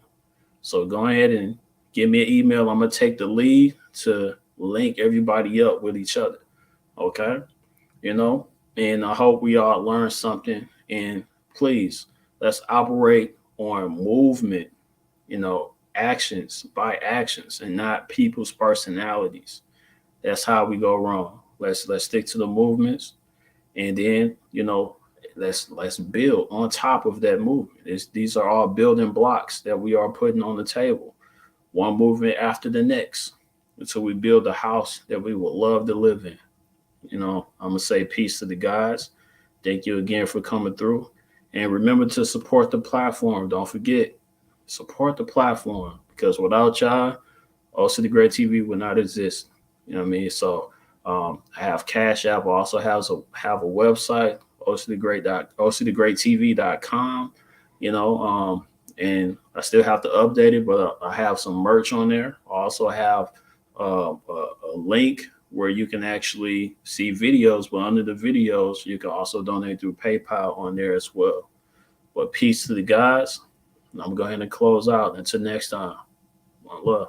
So go ahead and give me an email. I'm going to take the lead to link everybody up with each other. Okay. And I hope we all learn something. And please Let's operate on movement, actions by actions and not people's personalities. That's how we go wrong. Let's stick to the movements, and then let's build on top of that movement. These are all building blocks that we are putting on the table, one movement after the next, until we build a house that we would love to live in. I'm gonna say peace to the Godz. Thank you again for coming through, and remember to support the platform. Don't forget, support the platform, because without y'all, also the Great TV would not exist. You know what I mean? So I have Cash App. I also have a website, octhegreattv.com. And I still have to update it, but I have some merch on there. I also have a link where you can actually see videos, but under the videos, you can also donate through PayPal on there as well. But peace to the Godz. I'm going to close out. Until next time, one love.